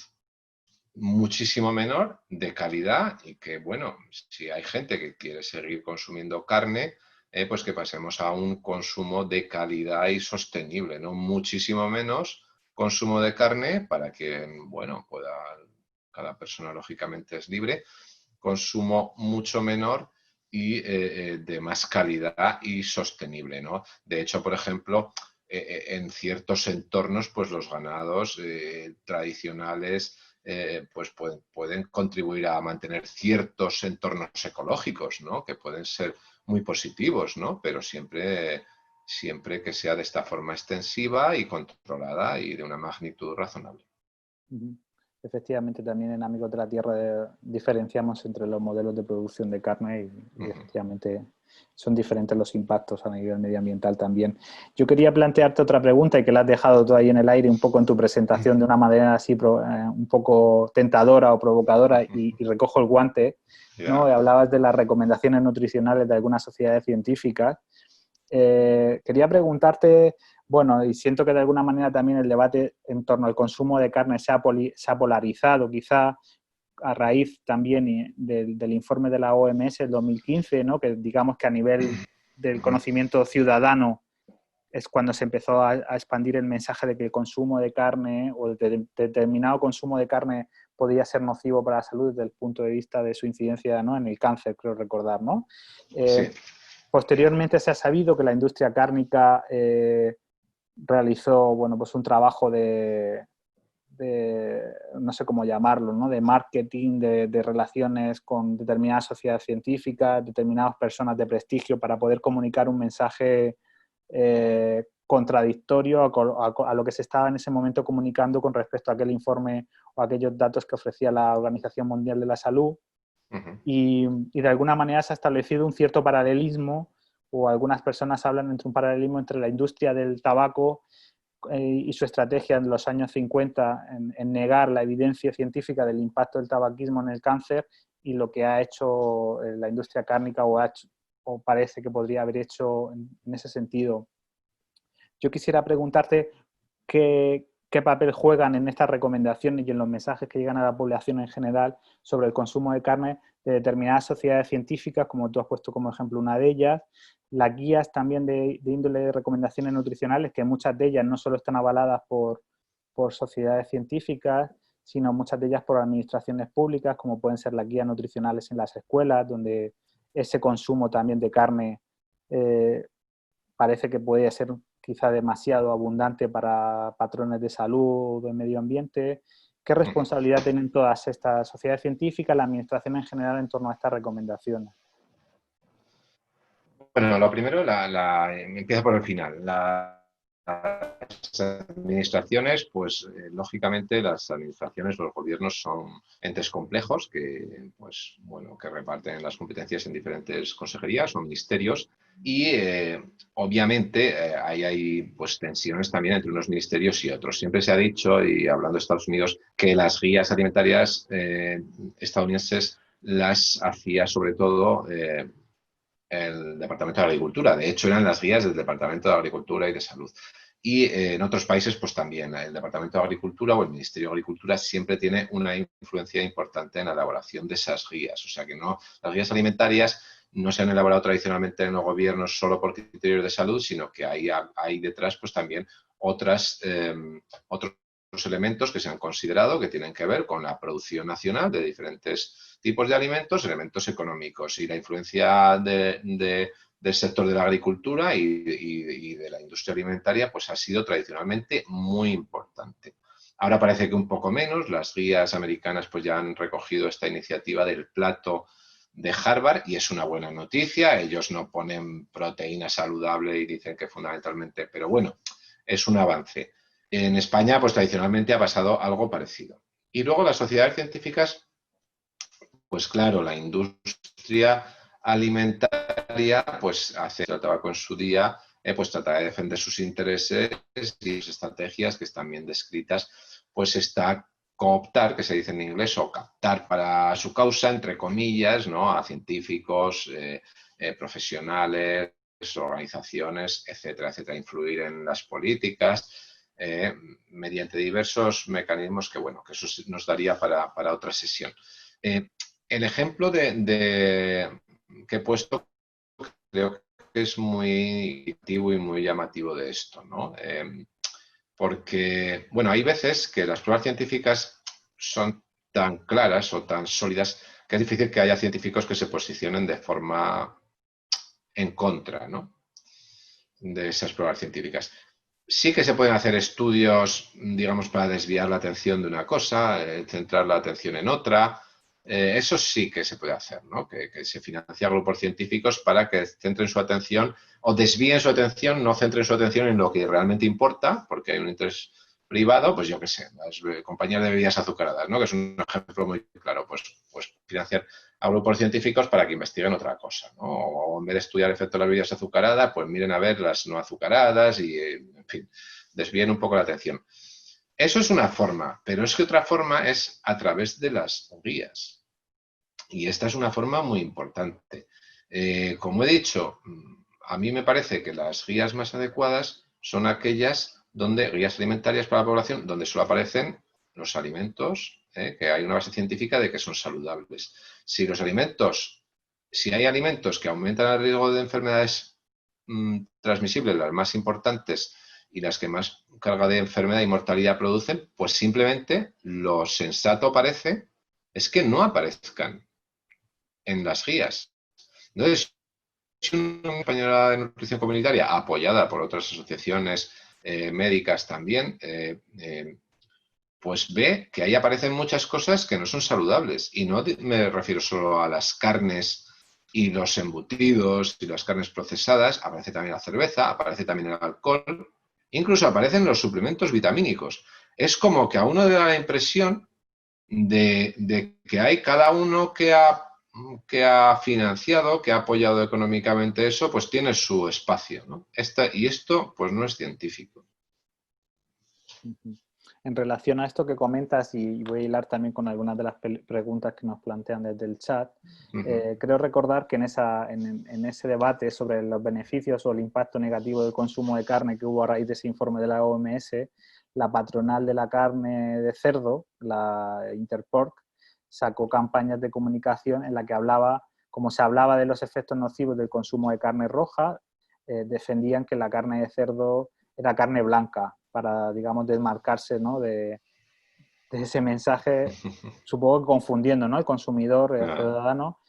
muchísimo menor, de calidad, y que, bueno, si hay gente que quiere seguir consumiendo carne, pues que pasemos a un consumo de calidad y sostenible, ¿no? Muchísimo menos consumo de carne para que, bueno, cada persona lógicamente es libre, consumo mucho menor y de más calidad y sostenible, ¿no? De hecho, por ejemplo, en ciertos entornos, pues los ganados tradicionales pues pueden contribuir a mantener ciertos entornos ecológicos, ¿no?, que pueden ser muy positivos, ¿no?, pero siempre que sea de esta forma extensiva y controlada y de una magnitud razonable. Efectivamente, también en Amigos de la Tierra diferenciamos entre los modelos de producción de carne y efectivamente son diferentes los impactos a nivel medioambiental también. Yo quería plantearte otra pregunta, y que la has dejado tú ahí en el aire un poco en tu presentación de una manera así un poco tentadora o provocadora, y recojo el guante, ¿no? Hablabas de las recomendaciones nutricionales de algunas sociedades científicas. Quería preguntarte, bueno, y siento que de alguna manera también el debate en torno al consumo de carne se ha polarizado, quizá a raíz también del informe de la OMS del 2015, ¿no?, que digamos que a nivel del conocimiento ciudadano es cuando se empezó a expandir el mensaje de que el consumo de carne o determinado consumo de carne podía ser nocivo para la salud desde el punto de vista de su incidencia, ¿no?, en el cáncer, creo recordar, ¿no? Sí. Posteriormente se ha sabido que la industria cárnica realizó, bueno, pues un trabajo de no sé cómo llamarlo, ¿no?, de marketing, de relaciones con determinadas sociedades científicas, determinadas personas de prestigio para poder comunicar un mensaje contradictorio a lo que se estaba en ese momento comunicando con respecto a aquel informe o aquellos datos que ofrecía la Organización Mundial de la Salud. Y de alguna manera se ha establecido un cierto paralelismo, o algunas personas hablan entre un paralelismo entre la industria del tabaco y su estrategia en los años 50 en negar la evidencia científica del impacto del tabaquismo en el cáncer, y lo que ha hecho la industria cárnica o parece que podría haber hecho en ese sentido. Yo quisiera preguntarte qué papel juegan en estas recomendaciones y en los mensajes que llegan a la población en general sobre el consumo de carne de determinadas sociedades científicas, como tú has puesto como ejemplo una de ellas, las guías también de índole de recomendaciones nutricionales, que muchas de ellas no solo están avaladas por sociedades científicas, sino muchas de ellas por administraciones públicas, como pueden ser las guías nutricionales en las escuelas, donde ese consumo también de carne parece que puede ser quizá demasiado abundante para patrones de salud o de medio ambiente. ¿Qué responsabilidad tienen todas estas sociedades científicas, la administración en general, en torno a estas recomendaciones? Bueno, lo primero, empieza por el final. Las administraciones, pues lógicamente las administraciones, los gobiernos son entes complejos que, pues, bueno, que reparten las competencias en diferentes consejerías o ministerios y obviamente ahí hay pues tensiones también entre unos ministerios y otros. Siempre se ha dicho, y hablando de Estados Unidos, que las guías alimentarias estadounidenses las hacía sobre todo el Departamento de Agricultura. De hecho, eran las guías del Departamento de Agricultura y de Salud. Y en otros países, pues también el Departamento de Agricultura o el Ministerio de Agricultura siempre tiene una influencia importante en la elaboración de esas guías. O sea que no, las guías alimentarias no se han elaborado tradicionalmente en los gobiernos solo por criterios de salud, sino que hay detrás pues también otros elementos que se han considerado que tienen que ver con la producción nacional de diferentes tipos de alimentos, elementos económicos y la influencia del sector de la agricultura y de la industria alimentaria pues ha sido tradicionalmente muy importante. Ahora parece que un poco menos, las guías americanas pues ya han recogido esta iniciativa del plato de Harvard y es una buena noticia. Ellos no ponen proteína saludable y dicen que fundamentalmente, pero bueno, es un avance. En España pues tradicionalmente ha pasado algo parecido. Y luego las sociedades científicas, pues claro, la industria alimentaria pues hace el tabaco en su día, pues trata de defender sus intereses y sus estrategias que están bien descritas, pues está cooptar, que se dice en inglés, o captar para su causa, entre comillas, ¿no?, a científicos, profesionales, organizaciones, etcétera, etcétera, influir en las políticas mediante diversos mecanismos que, bueno, que eso nos daría para otra sesión. El ejemplo que he puesto creo que es muy activo y muy llamativo de esto, ¿no? Porque, bueno, hay veces que las pruebas científicas son tan claras o tan sólidas que es difícil que haya científicos que se posicionen de forma en contra, ¿no?, de esas pruebas científicas. Sí que se pueden hacer estudios, digamos, para desviar la atención de una cosa, centrar la atención en otra. Eso sí que se puede hacer, ¿no? Que se financia grupos científicos para que centren su atención o desvíen su atención, no centren su atención en lo que realmente importa, porque hay un interés privado, pues yo qué sé, las compañías de bebidas azucaradas, ¿no?, que es un ejemplo muy claro, pues financiar a grupos científicos para que investiguen otra cosa, ¿no? O en vez de estudiar el efecto de las bebidas azucaradas, pues miren a ver las no azucaradas y, en fin, desvíen un poco la atención. Eso es una forma, pero es que otra forma es a través de las guías. Y esta es una forma muy importante. Como he dicho, a mí me parece que las guías más adecuadas son aquellas guías alimentarias para la población, donde solo aparecen los alimentos, que hay una base científica de que son saludables. Si hay alimentos que aumentan el riesgo de enfermedades transmisibles, las más importantes y las que más carga de enfermedad y mortalidad producen, pues simplemente lo sensato parece es que no aparezcan en las guías. Entonces, si una española de nutrición comunitaria, apoyada por otras asociaciones médicas también, pues ve que ahí aparecen muchas cosas que no son saludables. Y no me refiero solo a las carnes y los embutidos y las carnes procesadas, aparece también la cerveza, aparece también el alcohol, incluso aparecen los suplementos vitamínicos. Es como que a uno le da la impresión de que hay cada uno que ha financiado, que ha apoyado económicamente eso, pues tiene su espacio, ¿no? Y esto, pues no es científico. En relación a esto que comentas, y voy a hilar también con algunas de las preguntas que nos plantean desde el chat, creo recordar que en ese debate sobre los beneficios o el impacto negativo del consumo de carne que hubo a raíz de ese informe de la OMS, la patronal de la carne de cerdo, la Interpork, sacó campañas de comunicación en la que como se hablaba de los efectos nocivos del consumo de carne roja, defendían que la carne de cerdo era carne blanca, para, digamos, desmarcarse, ¿no?, de ese mensaje, supongo que confundiendo, ¿no?, el consumidor, el ciudadano.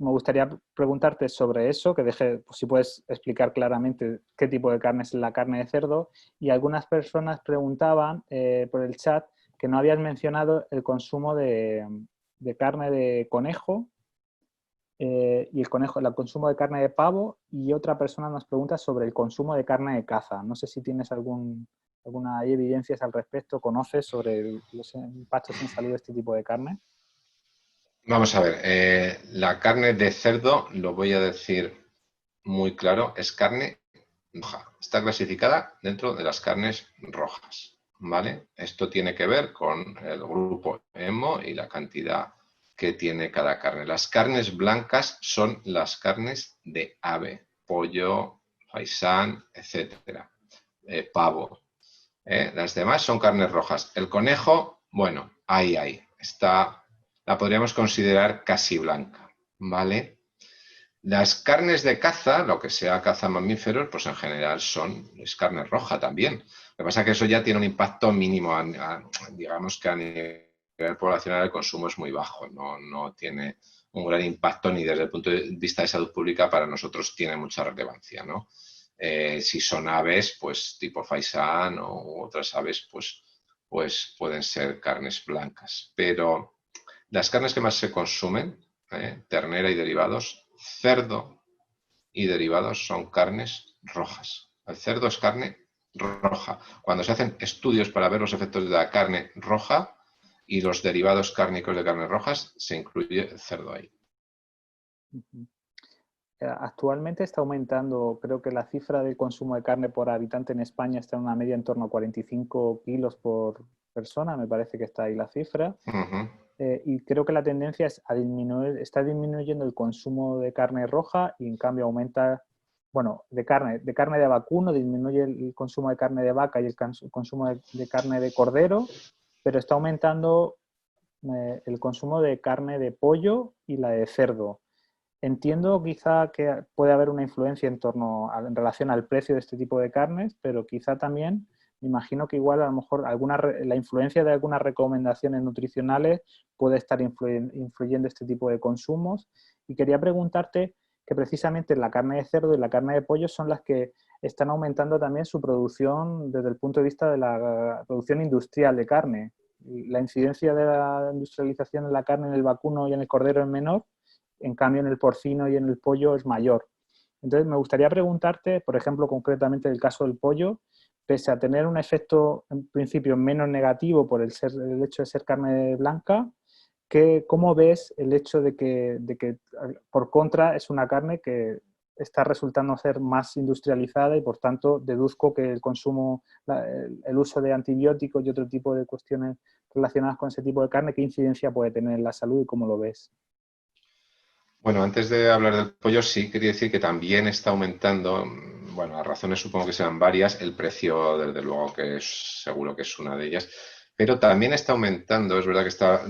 Me gustaría preguntarte sobre eso, que pues, si puedes explicar claramente qué tipo de carne es la carne de cerdo. Y algunas personas preguntaban por el chat que no habías mencionado el consumo de carne de conejo y el consumo de carne de pavo, y otra persona nos pregunta sobre el consumo de carne de caza. No sé si tienes alguna evidencias al respecto, conoces sobre los impactos en salud de este tipo de carne. Vamos a ver, la carne de cerdo, lo voy a decir muy claro, es carne roja. Está clasificada dentro de las carnes rojas, ¿vale? Esto tiene que ver con el grupo hemo y la cantidad que tiene cada carne. Las carnes blancas son las carnes de ave, pollo, faisán, etcétera, pavo. Las demás son carnes rojas. El conejo, bueno, ahí, está, la podríamos considerar casi blanca, ¿vale? Las carnes de caza, lo que sea caza mamíferos, pues en general es carne roja también. Lo que pasa es que eso ya tiene un impacto mínimo, digamos que a nivel poblacional el consumo es muy bajo, no tiene un gran impacto ni desde el punto de vista de salud pública para nosotros tiene mucha relevancia, ¿no? Si son aves, pues tipo faisán o otras aves, pues pueden ser carnes blancas. Pero las carnes que más se consumen, ternera y derivados, cerdo y derivados son carnes rojas. El cerdo es carne roja. Cuando se hacen estudios para ver los efectos de la carne roja y los derivados cárnicos de carnes rojas, se incluye el cerdo ahí. Actualmente está aumentando, creo que la cifra de consumo de carne por habitante en España está en una media en torno a 45 kilos por persona, me parece que está ahí la cifra. Y creo que la tendencia es está disminuyendo el consumo de carne roja y en cambio aumenta, bueno, de carne de vacuno, disminuye el consumo de carne de vaca y el consumo de carne de cordero, pero está aumentando el consumo de carne de pollo y la de cerdo. Entiendo quizá que puede haber una influencia en relación al precio de este tipo de carnes, pero quizá también me imagino que igual a lo mejor la influencia de algunas recomendaciones nutricionales puede estar influyendo este tipo de consumos. Y quería preguntarte que precisamente la carne de cerdo y la carne de pollo son las que están aumentando también su producción desde el punto de vista de la producción industrial de carne. La incidencia de la industrialización en la carne, en el vacuno y en el cordero es menor, en cambio en el porcino y en el pollo es mayor. Entonces me gustaría preguntarte, por ejemplo, concretamente el caso del pollo, pese a tener un efecto en principio menos negativo por el hecho de ser carne blanca, ¿cómo ves el hecho de que por contra es una carne que está resultando ser más industrializada y por tanto deduzco que el consumo, el uso de antibióticos y otro tipo de cuestiones relacionadas con ese tipo de carne, qué incidencia puede tener en la salud y cómo lo ves? Bueno, antes de hablar del pollo, sí quería decir que también está aumentando, bueno, las razones supongo que serán varias, el precio desde luego que seguro que es una de ellas, pero también está aumentando, es verdad que está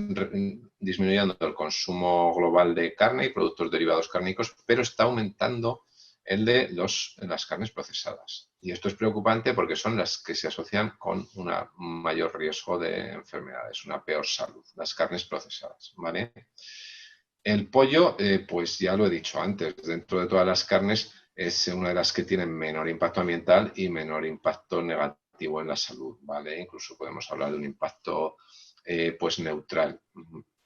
disminuyendo el consumo global de carne y productos derivados cárnicos, pero está aumentando el de las carnes procesadas. Y esto es preocupante porque son las que se asocian con un mayor riesgo de enfermedades, una peor salud, las carnes procesadas, ¿vale? El pollo, pues ya lo he dicho antes, dentro de todas las carnes es una de las que tienen menor impacto ambiental y menor impacto negativo en la salud, ¿vale? Incluso podemos hablar de un impacto pues neutral,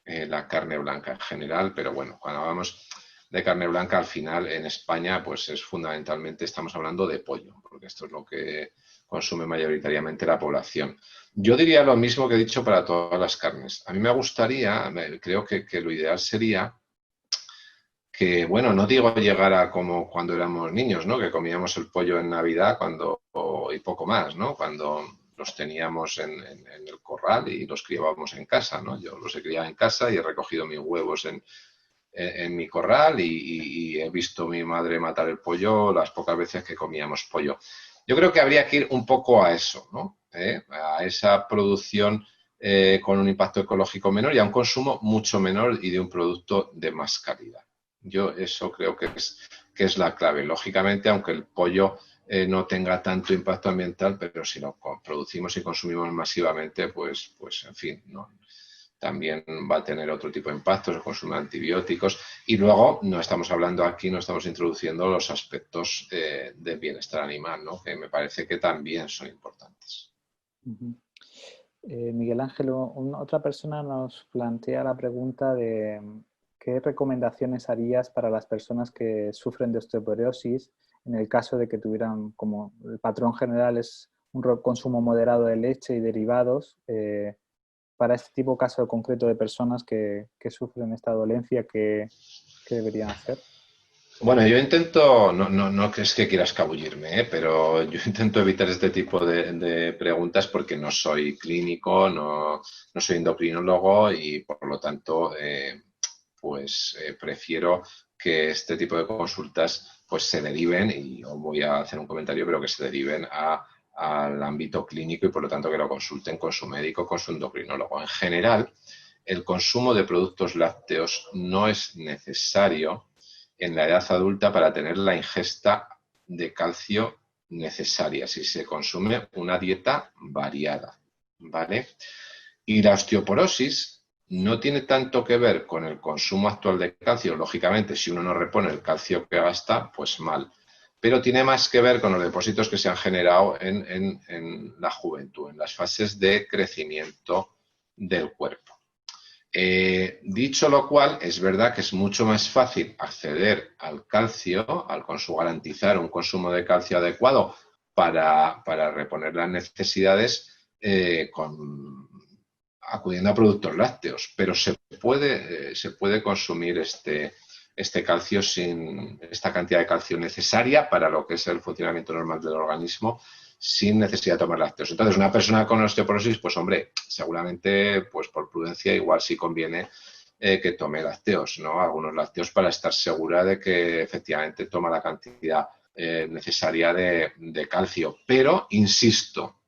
la carne blanca en general, pero bueno, cuando hablamos de carne blanca, al final en España pues es fundamentalmente, estamos hablando de pollo, porque esto es lo que consume mayoritariamente la población. Yo diría lo mismo que he dicho para todas las carnes. A mí me gustaría, creo que lo ideal sería que, bueno, no digo llegar a como cuando éramos niños, ¿no? Que comíamos el pollo en Navidad y poco más, ¿no? Cuando los teníamos en el corral y los criábamos en casa, ¿no? Yo los he criado en casa y he recogido mis huevos en mi corral y he visto a mi madre matar el pollo las pocas veces que comíamos pollo. Yo creo que habría que ir un poco a eso, ¿no? A esa producción con un impacto ecológico menor y a un consumo mucho menor y de un producto de más calidad. Yo eso creo que es la clave. Lógicamente, aunque el pollo no tenga tanto impacto ambiental, pero si lo producimos y consumimos masivamente, pues en fin, no, también va a tener otro tipo de impactos, el consumo de antibióticos. Y luego no estamos hablando aquí, no estamos introduciendo los aspectos de bienestar animal, ¿no? Que me parece que también son importantes. Miguel Ángel, otra persona nos plantea la pregunta de ¿qué recomendaciones harías para las personas que sufren de osteoporosis en el caso de que tuvieran, como el patrón general es un consumo moderado de leche y derivados, para este tipo de caso concreto de personas que sufren esta dolencia, ¿qué deberían hacer? Bueno, yo intento, no es que quiera escabullirme, pero yo intento evitar este tipo de preguntas porque no soy clínico, no soy endocrinólogo y por lo tanto prefiero que este tipo de consultas pues se deriven, y yo voy a hacer un comentario, pero que se deriven al ámbito clínico y por lo tanto que lo consulten con su médico, con su endocrinólogo. En general, el consumo de productos lácteos no es necesario en la edad adulta para tener la ingesta de calcio necesaria si se consume una dieta variada, ¿vale? Y la osteoporosis no tiene tanto que ver con el consumo actual de calcio. Lógicamente, si uno no repone el calcio que gasta, pues mal. Pero tiene más que ver con los depósitos que se han generado en la juventud, en las fases de crecimiento del cuerpo. Dicho lo cual, es verdad que es mucho más fácil acceder al calcio, garantizar un consumo de calcio adecuado para reponer las necesidades acudiendo a productos lácteos, pero se puede consumir este calcio sin esta cantidad de calcio necesaria para lo que es el funcionamiento normal del organismo, sin necesidad de tomar lácteos. Entonces, una persona con osteoporosis, pues hombre, seguramente, pues por prudencia, igual sí conviene que tome lácteos, ¿no? Algunos lácteos para estar segura de que efectivamente toma la cantidad necesaria de calcio. Pero, insisto,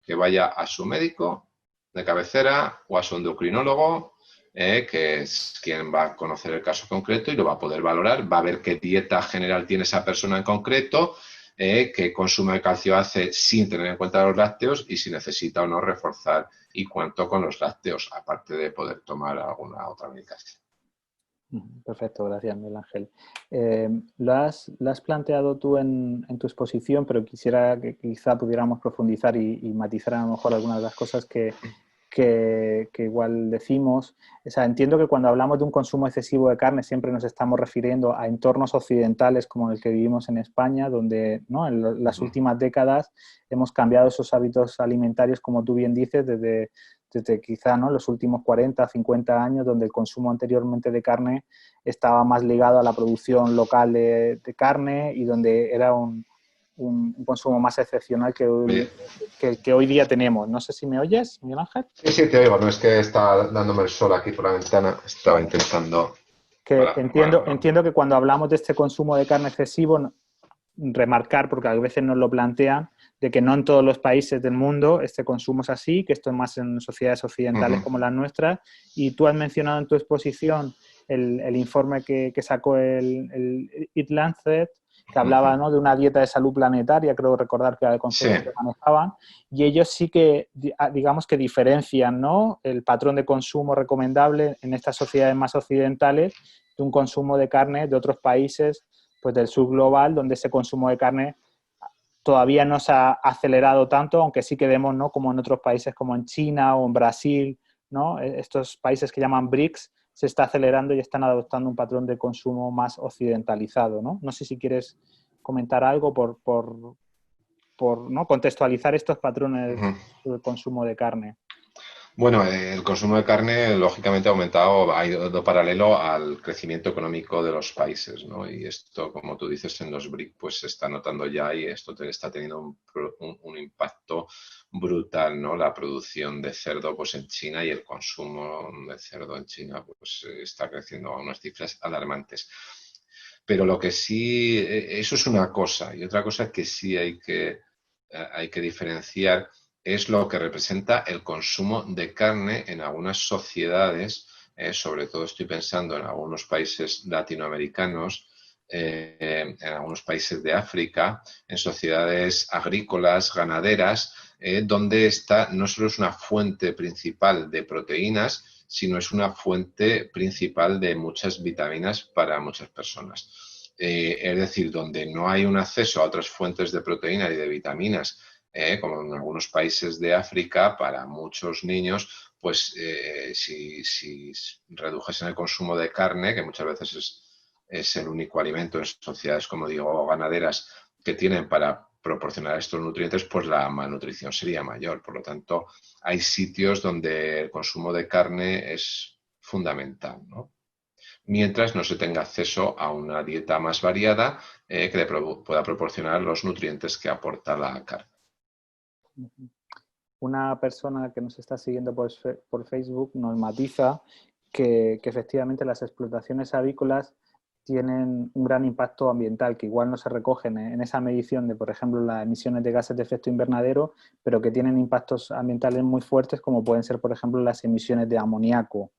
que vaya a su médico de cabecera o a su endocrinólogo, que es quien va a conocer el caso concreto y lo va a poder valorar, va a ver qué dieta general tiene esa persona en concreto, qué consumo de calcio hace sin tener en cuenta los lácteos y si necesita o no reforzar y cuánto con los lácteos, aparte de poder tomar alguna otra medicación. Perfecto, gracias, Miguel Ángel. Lo has planteado tú en tu exposición, pero quisiera que quizá pudiéramos profundizar y matizar a lo mejor algunas de las cosas que igual decimos. O sea, entiendo que cuando hablamos de un consumo excesivo de carne siempre nos estamos refiriendo a entornos occidentales como el que vivimos en España, donde, ¿no?, en las últimas décadas hemos cambiado esos hábitos alimentarios, como tú bien dices, desde quizá, ¿no?, los últimos 40, 50 años, donde el consumo anteriormente de carne estaba más ligado a la producción local de carne y donde era un consumo más excepcional que hoy día tenemos. No sé si me oyes, Miguel Ángel. Sí, te oigo. No es que está dándome el sol aquí por la ventana. Estaba intentando... Entiendo que cuando hablamos de este consumo de carne excesivo, remarcar, porque a veces nos lo plantean, de que no en todos los países del mundo este consumo es así, que esto es más en sociedades occidentales como las nuestras. Y tú has mencionado en tu exposición el informe que sacó el Eat Lancet, se hablaba, ¿no?, de una dieta de salud planetaria, creo recordar que era el Sí. concepto que manejaban, y ellos sí que, digamos que diferencian, ¿no?, el patrón de consumo recomendable en estas sociedades más occidentales de un consumo de carne de otros países, pues del sur global, donde ese consumo de carne todavía no se ha acelerado tanto, aunque sí que vemos, ¿no?, como en otros países como en China o en Brasil, ¿no?, estos países que llaman BRICS, se está acelerando y están adoptando un patrón de consumo más occidentalizado, ¿no? No sé si quieres comentar algo por ¿no?, contextualizar estos patrones del consumo de carne. Bueno, el consumo de carne lógicamente ha aumentado, ha ido paralelo al crecimiento económico de los países, ¿no? Y esto, como tú dices, en los BRIC pues se está notando ya y esto está teniendo un impacto brutal, ¿no? La producción de cerdo pues en China y el consumo de cerdo en China pues está creciendo a unas cifras alarmantes. Pero lo que sí, eso es una cosa, y otra cosa que sí hay que diferenciar es lo que representa el consumo de carne en algunas sociedades, sobre todo estoy pensando en algunos países latinoamericanos, en algunos países de África, en sociedades agrícolas, ganaderas, donde esta no solo es una fuente principal de proteínas, sino es una fuente principal de muchas vitaminas para muchas personas. Es decir, donde no hay un acceso a otras fuentes de proteínas y de vitaminas, como en algunos países de África, para muchos niños, pues si redujesen el consumo de carne, que muchas veces es el único alimento en sociedades, como digo, ganaderas, que tienen para proporcionar estos nutrientes, pues la malnutrición sería mayor. Por lo tanto, hay sitios donde el consumo de carne es fundamental, ¿no? Mientras no se tenga acceso a una dieta más variada que le pueda proporcionar los nutrientes que aporta la carne. Una persona que nos está siguiendo por Facebook nos matiza que efectivamente las explotaciones avícolas tienen un gran impacto ambiental, que igual no se recogen en esa medición de, por ejemplo, las emisiones de gases de efecto invernadero, pero que tienen impactos ambientales muy fuertes, como pueden ser, por ejemplo, las emisiones de amoníaco,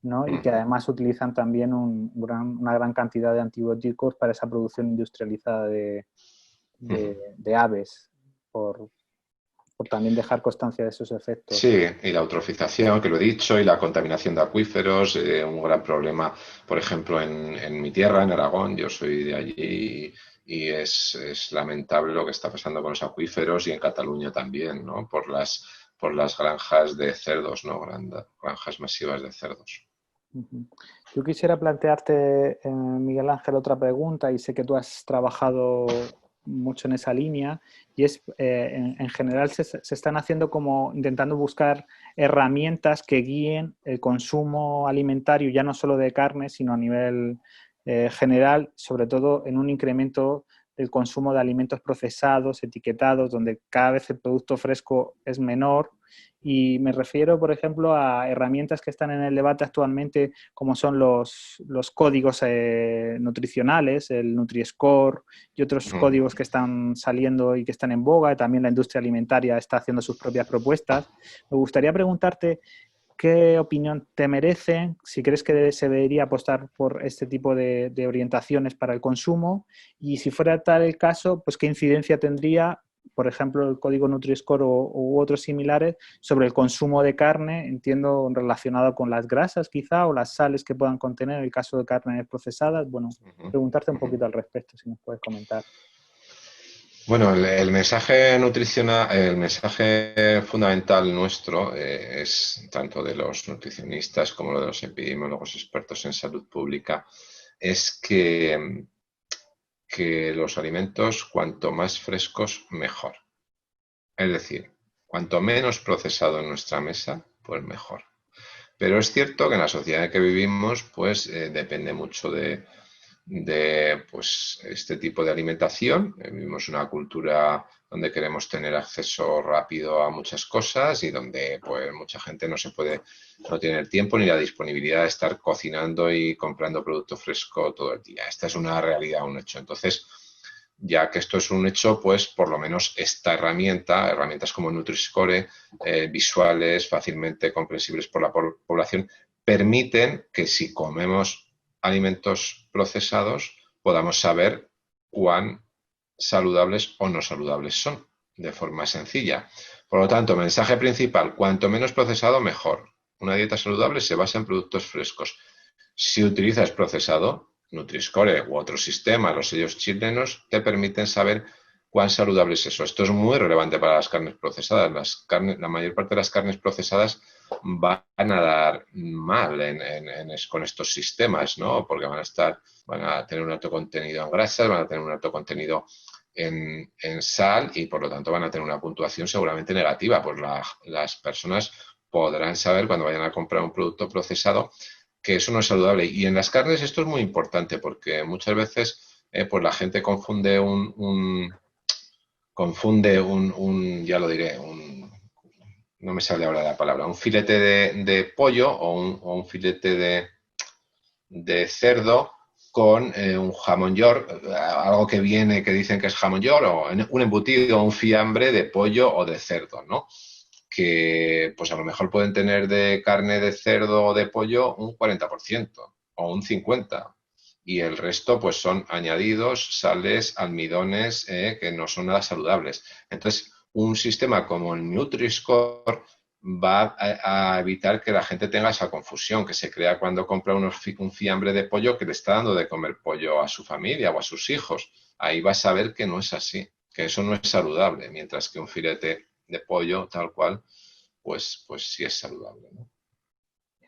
¿no? Y que además utilizan también una gran cantidad de antibióticos para esa producción industrializada de aves, por también dejar constancia de sus efectos. Sí, y la eutrofización, que lo he dicho, y la contaminación de acuíferos, un gran problema, por ejemplo, en mi tierra, en Aragón, yo soy de allí y es lamentable lo que está pasando con los acuíferos y en Cataluña también, ¿no? Por las granjas de cerdos, ¿no? Granjas masivas de cerdos. Yo quisiera plantearte, Miguel Ángel, otra pregunta, y sé que tú has trabajado mucho en esa línea, y es, en general se están haciendo como intentando buscar herramientas que guíen el consumo alimentario, ya no solo de carne, sino a nivel general, sobre todo en un incremento del consumo de alimentos procesados, etiquetados, donde cada vez el producto fresco es menor. Y me refiero, por ejemplo, a herramientas que están en el debate actualmente, como son los códigos nutricionales, el Nutri-Score y otros códigos que están saliendo y que están en boga. También la industria alimentaria está haciendo sus propias propuestas. Me gustaría preguntarte qué opinión te merecen, si crees que se debería apostar por este tipo de orientaciones para el consumo, y si fuera tal el caso, pues qué incidencia tendría, por ejemplo, el código Nutri-Score u otros similares sobre el consumo de carne, entiendo relacionado con las grasas quizá o las sales que puedan contener en el caso de carnes procesadas. Bueno, preguntarte un poquito al respecto, si nos puedes comentar. Bueno, el mensaje nutricional, el mensaje fundamental nuestro es tanto de los nutricionistas como de los epidemiólogos expertos en salud pública, es que los alimentos cuanto más frescos mejor. Es decir, cuanto menos procesado en nuestra mesa, pues mejor. Pero es cierto que en la sociedad en que vivimos, pues depende mucho de pues, este tipo de alimentación. Vivimos una cultura donde queremos tener acceso rápido a muchas cosas y donde pues, mucha gente no tiene el tiempo ni la disponibilidad de estar cocinando y comprando producto fresco todo el día. Esta es una realidad, un hecho. Entonces, ya que esto es un hecho, pues por lo menos esta herramientas como Nutri-Score, visuales, fácilmente comprensibles por la población, permiten que si comemos alimentos procesados podamos saber cuán saludables o no saludables son, de forma sencilla. Por lo tanto, mensaje principal, cuanto menos procesado, mejor. Una dieta saludable se basa en productos frescos. Si utilizas procesado, Nutri-Score u otros sistemas, los sellos chilenos, te permiten saber cuán saludable es eso. Esto es muy relevante para las carnes procesadas. La mayor parte de las carnes procesadas van a dar mal con estos sistemas, ¿no? Porque van a tener un alto contenido en grasas, van a tener un alto contenido en sal y por lo tanto van a tener una puntuación seguramente negativa. Pues las personas podrán saber cuando vayan a comprar un producto procesado que eso no es saludable. Y en las carnes esto es muy importante porque muchas veces pues la gente confunde ya lo diré, no me sale ahora la palabra, un filete de pollo o un filete de cerdo con un jamón york, algo que viene que dicen que es jamón york, o un embutido o un fiambre de pollo o de cerdo, ¿no? Que pues a lo mejor pueden tener de carne de cerdo o de pollo un 40% o un 50%. Y el resto pues son añadidos, sales, almidones que no son nada saludables. Entonces, un sistema como el Nutri-Score va a evitar que la gente tenga esa confusión que se crea cuando compra un fiambre de pollo que le está dando de comer pollo a su familia o a sus hijos. Ahí vas a ver que no es así, que eso no es saludable, mientras que un filete de pollo tal cual, pues sí es saludable, ¿no?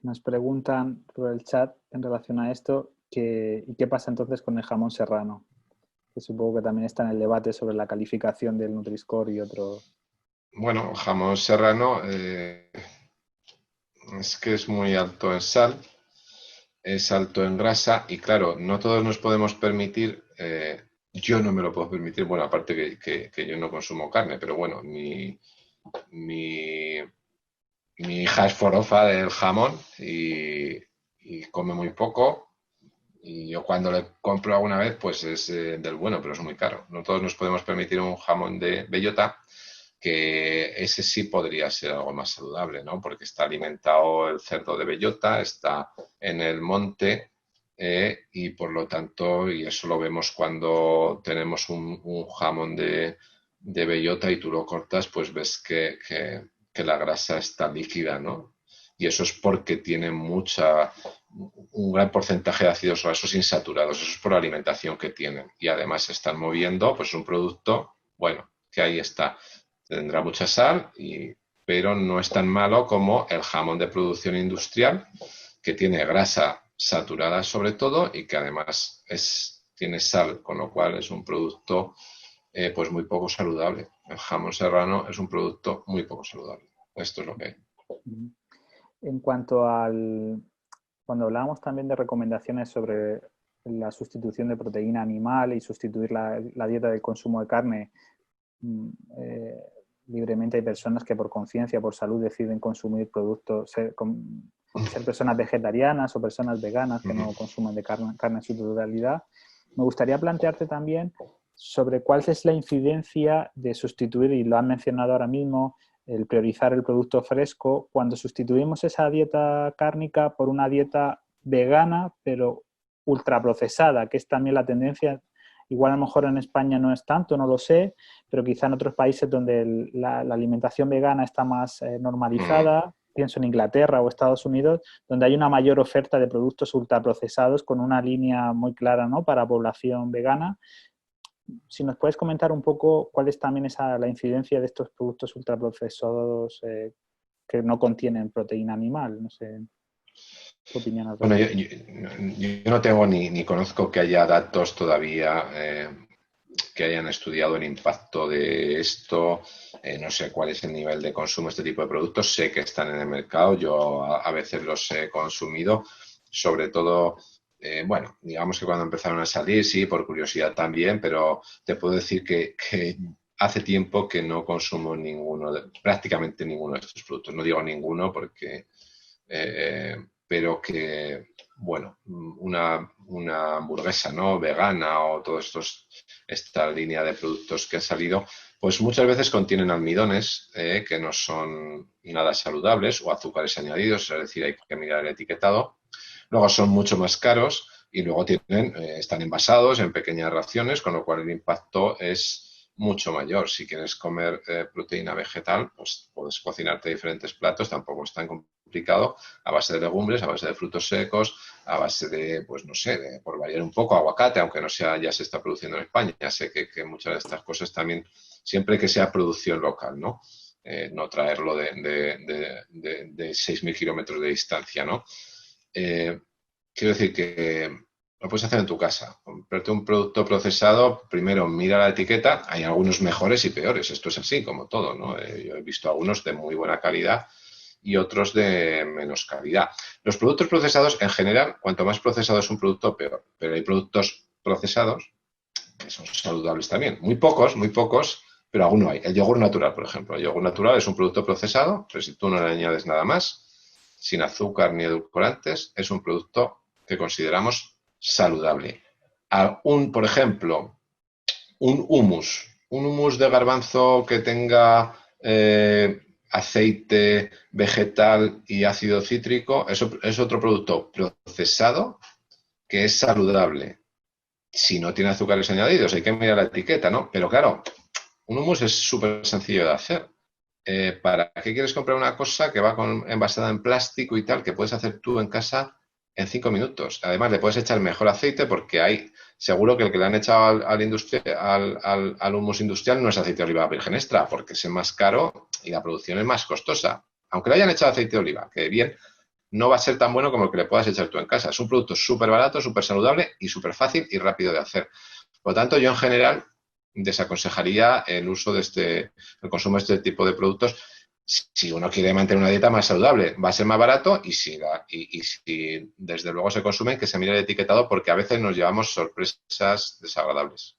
Nos preguntan por el chat en relación a esto ¿y qué pasa entonces con el jamón serrano? Que supongo que también está en el debate sobre la calificación del Nutri-Score y otros. Bueno, jamón serrano es que es muy alto en sal, es alto en grasa y claro, no todos nos podemos permitir, yo no me lo puedo permitir, bueno, aparte que yo no consumo carne, pero bueno, mi, mi hija es forofa del jamón y come muy poco. Y yo cuando le compro alguna vez, pues es del bueno, pero es muy caro. No todos nos podemos permitir un jamón de bellota, que ese sí podría ser algo más saludable, ¿no? Porque está alimentado el cerdo de bellota, está en el monte y por lo tanto, y eso lo vemos cuando tenemos un jamón de bellota y tú lo cortas, pues ves que la grasa está líquida, ¿no? Y eso es porque tiene un gran porcentaje de ácidos grasos insaturados. Eso es por la alimentación que tienen. Y además se están moviendo, pues un producto, bueno, que ahí está. Tendrá mucha sal, pero no es tan malo como el jamón de producción industrial, que tiene grasa saturada sobre todo y que además tiene sal, con lo cual es un producto pues muy poco saludable. El jamón serrano es un producto muy poco saludable. Esto es lo que hay. En cuanto cuando hablábamos también de recomendaciones sobre la sustitución de proteína animal y sustituir la dieta del consumo de carne, libremente hay personas que por conciencia, por salud, deciden consumir productos, ser personas vegetarianas o personas veganas que no consumen de carne en su totalidad. Me gustaría plantearte también sobre cuál es la incidencia de sustituir, y lo han mencionado ahora mismo, el priorizar el producto fresco, cuando sustituimos esa dieta cárnica por una dieta vegana, pero ultraprocesada, que es también la tendencia. Igual a lo mejor en España no es tanto, no lo sé, pero quizá en otros países donde la alimentación vegana está más normalizada, pienso en Inglaterra o Estados Unidos, donde hay una mayor oferta de productos ultraprocesados con una línea muy clara, ¿no?, para población vegana. Si nos puedes comentar un poco cuál es también la incidencia de estos productos ultraprocesados que no contienen proteína animal. No sé, ¿qué opinión al Bueno, respecto? yo no tengo ni conozco que haya datos todavía que hayan estudiado el impacto de esto. No sé cuál es el nivel de consumo de este tipo de productos. Sé que están en el mercado. Yo a veces los he consumido, sobre todo, bueno, digamos que cuando empezaron a salir, sí, por curiosidad también, pero te puedo decir que hace tiempo que no consumo prácticamente ninguno de estos productos. No digo ninguno porque... pero que, bueno, una hamburguesa, ¿no?, vegana o esta línea de productos que han salido, pues muchas veces contienen almidones que no son nada saludables o azúcares añadidos, es decir, hay que mirar el etiquetado. Luego son mucho más caros Y luego tienen, están envasados en pequeñas raciones, con lo cual el impacto es mucho mayor. Si quieres comer proteína vegetal, pues puedes cocinarte diferentes platos, tampoco es tan complicado, a base de legumbres, a base de frutos secos, a base de, pues no sé, por variar un poco, aguacate, aunque no sea, ya se está produciendo en España. Ya sé que muchas de estas cosas también, siempre que sea producción local, ¿no? No traerlo de 6.000 kilómetros de distancia, ¿no? Quiero decir que lo puedes hacer en tu casa. Comprarte un producto procesado, primero mira la etiqueta, hay algunos mejores y peores, esto es así, como todo, ¿no? Yo he visto algunos de muy buena calidad y otros de menos calidad. Los productos procesados, en general, cuanto más procesado es un producto, peor. Pero hay productos procesados que son saludables también. Muy pocos, pero alguno hay. El yogur natural, por ejemplo. El yogur natural es un producto procesado, pero si tú no le añades nada más, sin azúcar ni edulcorantes, es un producto que consideramos saludable. Por ejemplo, un hummus de garbanzo que tenga aceite vegetal y ácido cítrico, eso es otro producto procesado que es saludable. Si no tiene azúcares añadidos, hay que mirar la etiqueta, ¿no? Pero claro, un hummus es súper sencillo de hacer. ¿Para qué quieres comprar una cosa que va envasada en plástico y tal, que puedes hacer tú en casa en 5 minutos? Además, le puedes echar mejor aceite porque hay, seguro que el que le han echado al hummus industrial no es aceite de oliva virgen extra, porque es más caro y la producción es más costosa. Aunque le hayan echado aceite de oliva, que bien, no va a ser tan bueno como el que le puedas echar tú en casa. Es un producto súper barato, súper saludable y súper fácil y rápido de hacer. Por lo tanto, yo en general desaconsejaría el uso el consumo de este tipo de productos. Si uno quiere mantener una dieta más saludable, va a ser más barato y si desde luego se consumen, que se mire el etiquetado porque a veces nos llevamos sorpresas desagradables.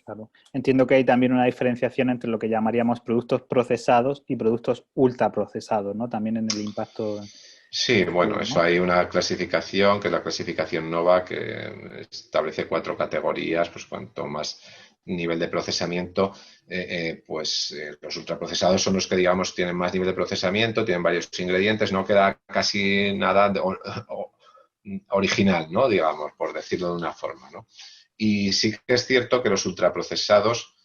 Claro. Entiendo que hay también una diferenciación entre lo que llamaríamos productos procesados y productos ultraprocesados, ¿no? También en el impacto. Sí, bueno, eso ¿No? hay una clasificación, que es la clasificación NOVA, que establece 4 categorías, pues cuanto más nivel de procesamiento, los ultraprocesados son los que, digamos, tienen más nivel de procesamiento, tienen varios ingredientes, no queda casi nada original, ¿no? Digamos, por decirlo de una forma, ¿no? Y sí que es cierto que los ultraprocesados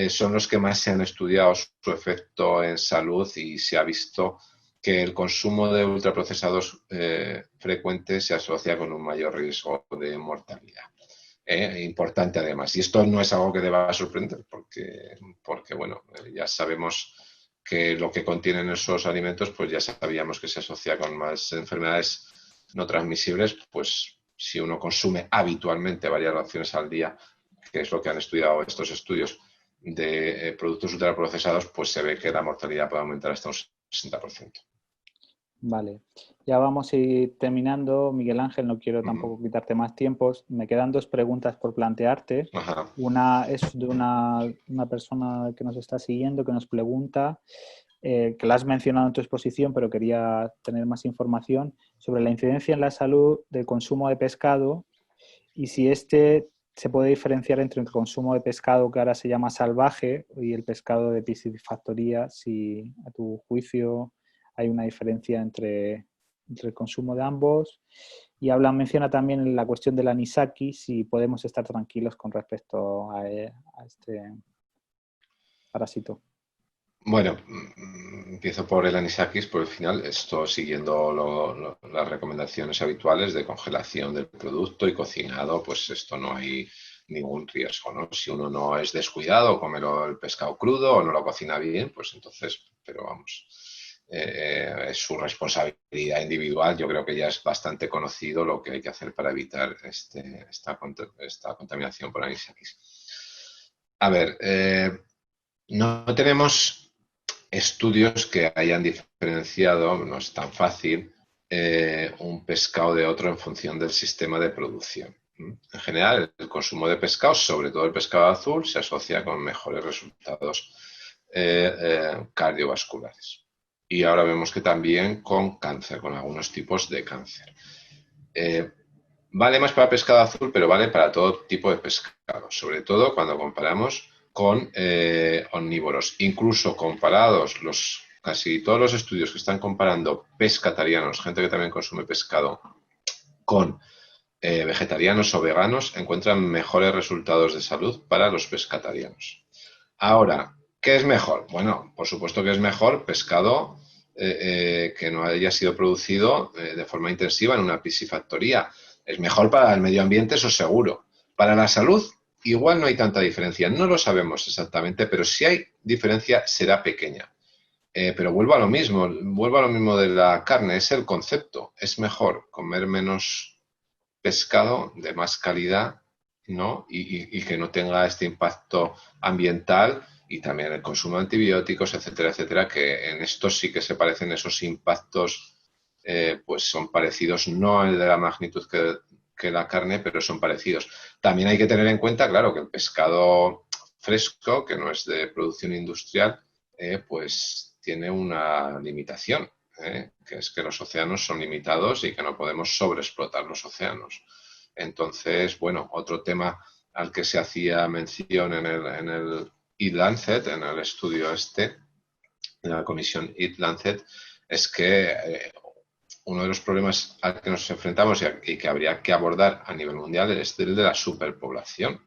son los que más se han estudiado su efecto en salud y se ha visto que el consumo de ultraprocesados frecuentes se asocia con un mayor riesgo de mortalidad. Importante además. Y esto no es algo que deba sorprender, porque bueno, ya sabemos que lo que contienen esos alimentos, pues ya sabíamos que se asocia con más enfermedades no transmisibles, pues si uno consume habitualmente varias raciones al día, que es lo que han estudiado estos estudios de productos ultraprocesados, pues se ve que la mortalidad puede aumentar hasta un 60%. Vale, ya vamos a ir terminando. Miguel Ángel, no quiero tampoco quitarte más tiempos. Me quedan 2 preguntas por plantearte. Ajá. Una es de una persona que nos está siguiendo, que nos pregunta, que la has mencionado en tu exposición, pero quería tener más información sobre la incidencia en la salud del consumo de pescado y si este se puede diferenciar entre el consumo de pescado que ahora se llama salvaje y el pescado de piscifactoría, si a tu juicio hay una diferencia entre el consumo de ambos. Y menciona también la cuestión del anisakis, si podemos estar tranquilos con respecto a este parásito. Bueno, empiezo por el anisakis, por el final, esto siguiendo las recomendaciones habituales de congelación del producto y cocinado, pues esto no hay ningún riesgo, ¿no? Si uno no es descuidado, come el pescado crudo o no lo cocina bien, pues entonces, pero vamos, es su responsabilidad individual. Yo creo que ya es bastante conocido lo que hay que hacer para evitar esta contaminación por anisakis. A ver, no tenemos estudios que hayan diferenciado, no es tan fácil, un pescado de otro en función del sistema de producción. En general, el consumo de pescado, sobre todo el pescado azul, se asocia con mejores resultados cardiovasculares. Y ahora vemos que también con cáncer, con algunos tipos de cáncer. Vale más para pescado azul, pero vale para todo tipo de pescado, sobre todo cuando comparamos con omnívoros. Incluso comparados casi todos los estudios que están comparando pescatarianos, gente que también consume pescado, con vegetarianos o veganos encuentran mejores resultados de salud para los pescatarianos. Ahora, ¿qué es mejor? Bueno, por supuesto que es mejor pescado que no haya sido producido de forma intensiva en una piscifactoría. Es mejor para el medio ambiente, eso seguro. Para la salud, igual no hay tanta diferencia. No lo sabemos exactamente, pero si hay diferencia, será pequeña. Pero vuelvo a lo mismo de la carne, es el concepto. Es mejor comer menos pescado de más calidad, ¿no? Y que no tenga este impacto ambiental y también el consumo de antibióticos, etcétera, etcétera, que en esto sí que se parecen esos impactos, pues son parecidos, no el de la magnitud que la carne, pero son parecidos. También hay que tener en cuenta, claro, que el pescado fresco, que no es de producción industrial, pues tiene una limitación, que es que los océanos son limitados y que no podemos sobreexplotar los océanos. Entonces, bueno, otro tema al que se hacía mención en el EAT-Lancet, en el estudio este, en la comisión EAT-Lancet, es que uno de los problemas al que nos enfrentamos y que habría que abordar a nivel mundial es el de la superpoblación.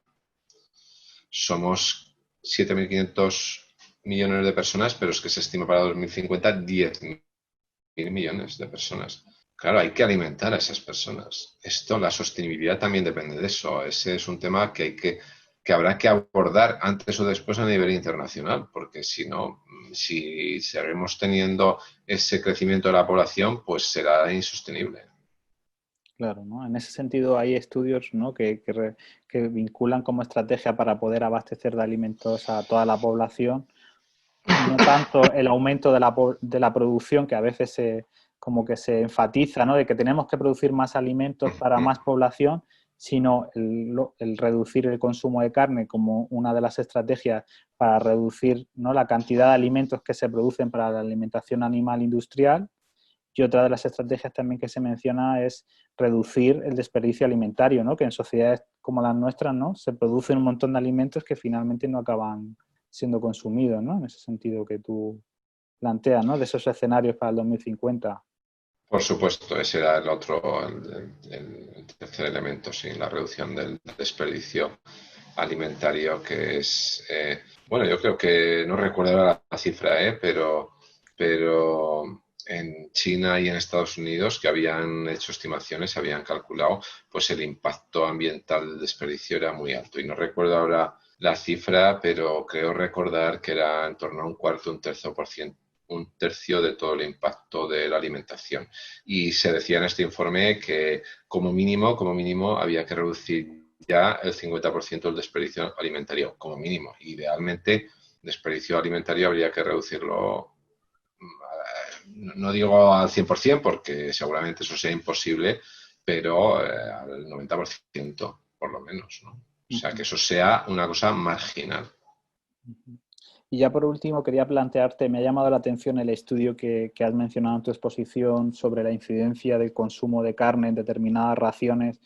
Somos 7.500 millones de personas, pero es que se estima para 2050 10.000 millones de personas. Claro, hay que alimentar a esas personas. Esto, la sostenibilidad también depende de eso. Ese es un tema que habrá que abordar antes o después a nivel internacional, porque si no, si seguimos teniendo ese crecimiento de la población, pues será insostenible. Claro, ¿no? En ese sentido hay estudios, ¿no? que vinculan como estrategia para poder abastecer de alimentos a toda la población, no tanto el aumento de la producción, que a veces como que se enfatiza, ¿no? De que tenemos que producir más alimentos para más población, sino el reducir el consumo de carne como una de las estrategias para reducir, ¿no? la cantidad de alimentos que se producen para la alimentación animal industrial. Y otra de las estrategias también que se menciona es reducir el desperdicio alimentario, ¿no? Que en sociedades como las nuestras, ¿no? Se producen un montón de alimentos que finalmente no acaban siendo consumidos, ¿no? En ese sentido que tú planteas, ¿no? De esos escenarios para el 2050. Por supuesto, ese era el otro, el tercer elemento, sí, la reducción del desperdicio alimentario, que es, bueno, yo creo que, no recuerdo ahora la cifra, pero en China y en Estados Unidos, que habían hecho estimaciones, habían calculado, pues el impacto ambiental del desperdicio era muy alto. Y no recuerdo ahora la cifra, pero creo recordar que era en torno a un cuarto, un tercio de todo el impacto de la alimentación. Y se decía en este informe que como mínimo, había que reducir ya el 50% del desperdicio alimentario, como mínimo. Idealmente, desperdicio alimentario habría que reducirlo, no digo al 100%, porque seguramente eso sea imposible, pero al 90% por lo menos, ¿no? O sea, que eso sea una cosa marginal. Y ya por último quería plantearte, me ha llamado la atención el estudio que has mencionado en tu exposición sobre la incidencia del consumo de carne en determinadas raciones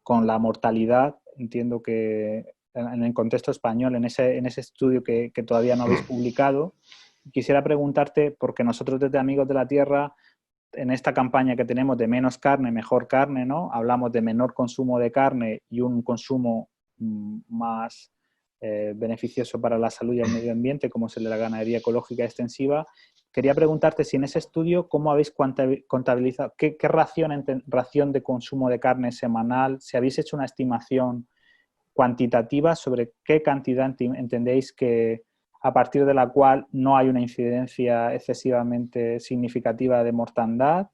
con la mortalidad. Entiendo que en el contexto español, en ese estudio que todavía no habéis publicado, quisiera preguntarte, porque nosotros desde Amigos de la Tierra, en esta campaña que tenemos de menos carne, mejor carne, ¿no? Hablamos de menor consumo de carne y un consumo más beneficioso para la salud y el medio ambiente, como es el de la ganadería ecológica extensiva. Quería preguntarte si en ese estudio, ¿cómo habéis contabilizado? ¿Qué ración de consumo de carne semanal? Si habéis hecho una estimación cuantitativa sobre qué cantidad entendéis que a partir de la cual no hay una incidencia excesivamente significativa de mortandad,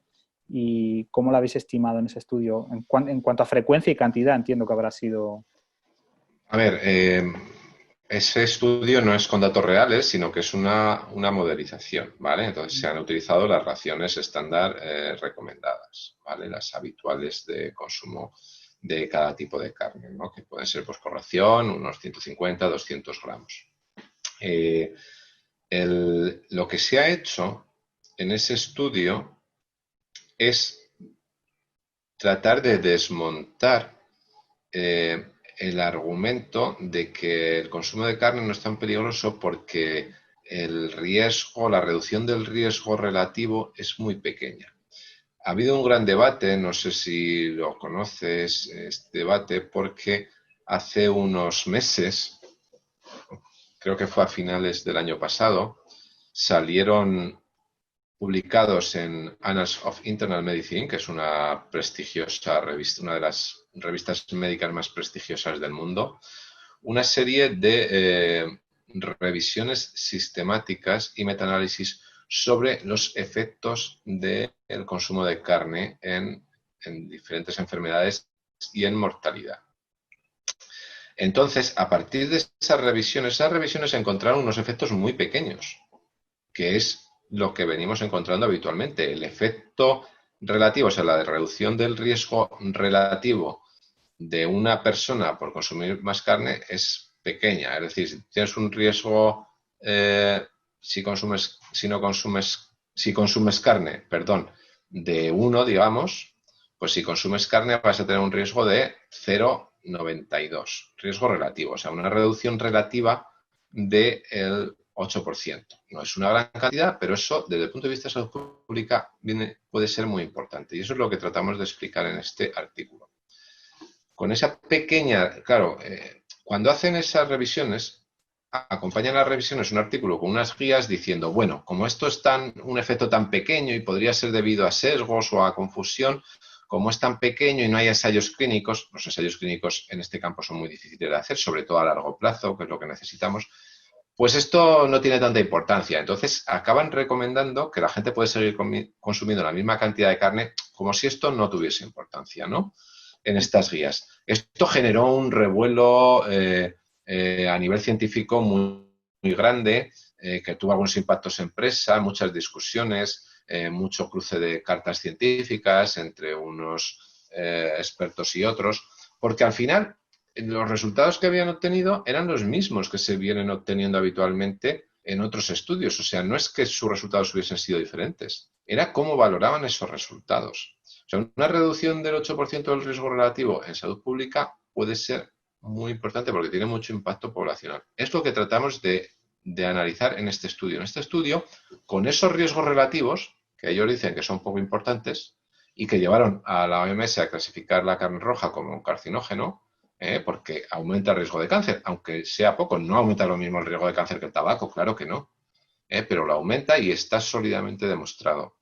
y cómo lo habéis estimado en ese estudio en cuanto a frecuencia y cantidad. Entiendo que habrá sido... A ver, ese estudio no es con datos reales, sino que es una modelización, ¿vale? Entonces se han utilizado las raciones estándar recomendadas, ¿vale? Las habituales de consumo de cada tipo de carne, ¿no? Que pueden ser, pues, por ración, unos 150, 200 gramos. Lo que se ha hecho en ese estudio es tratar de desmontar el argumento de que el consumo de carne no es tan peligroso porque el riesgo, la reducción del riesgo relativo es muy pequeña. Ha habido un gran debate, no sé si lo conoces, este debate, porque hace unos meses, creo que fue a finales del año pasado, salieron publicados en Annals of Internal Medicine, que es una prestigiosa revista, una de las revistas médicas más prestigiosas del mundo, una serie de revisiones sistemáticas y metaanálisis sobre los efectos del consumo de carne en diferentes enfermedades y en mortalidad. Entonces, a partir de esas revisiones encontraron unos efectos muy pequeños, que es lo que venimos encontrando habitualmente. El efecto relativo, o sea, la reducción del riesgo relativo de una persona por consumir más carne es pequeña. Es decir, si tienes un riesgo, si consumes carne, perdón, de 1, digamos, pues si consumes carne vas a tener un riesgo de 0,92, riesgo relativo, o sea, una reducción relativa del 8%. No es una gran cantidad, pero eso, desde el punto de vista de salud pública, puede ser muy importante. Y eso es lo que tratamos de explicar en este artículo. Con esa pequeña, claro, cuando hacen esas revisiones, acompañan las revisiones un artículo con unas guías diciendo, bueno, como esto es un efecto tan pequeño y podría ser debido a sesgos o a confusión, como es tan pequeño y no hay ensayos clínicos, los ensayos clínicos en este campo son muy difíciles de hacer, sobre todo a largo plazo, que es lo que necesitamos, pues esto no tiene tanta importancia. Entonces acaban recomendando que la gente puede seguir consumiendo la misma cantidad de carne como si esto no tuviese importancia, ¿no? En estas guías. Esto generó un revuelo a nivel científico muy grande, que tuvo algunos impactos en prensa, muchas discusiones, mucho cruce de cartas científicas entre unos expertos y otros, porque al final los resultados que habían obtenido eran los mismos que se vienen obteniendo habitualmente en otros estudios. O sea, no es que sus resultados hubiesen sido diferentes, era cómo valoraban esos resultados. O sea, una reducción del 8% del riesgo relativo en salud pública puede ser muy importante porque tiene mucho impacto poblacional. Es lo que tratamos de analizar en este estudio. En este estudio, con esos riesgos relativos, que ellos dicen que son poco importantes y que llevaron a la OMS a clasificar la carne roja como un carcinógeno, porque aumenta el riesgo de cáncer, aunque sea poco, no aumenta lo mismo el riesgo de cáncer que el tabaco, claro que no, pero lo aumenta y está sólidamente demostrado.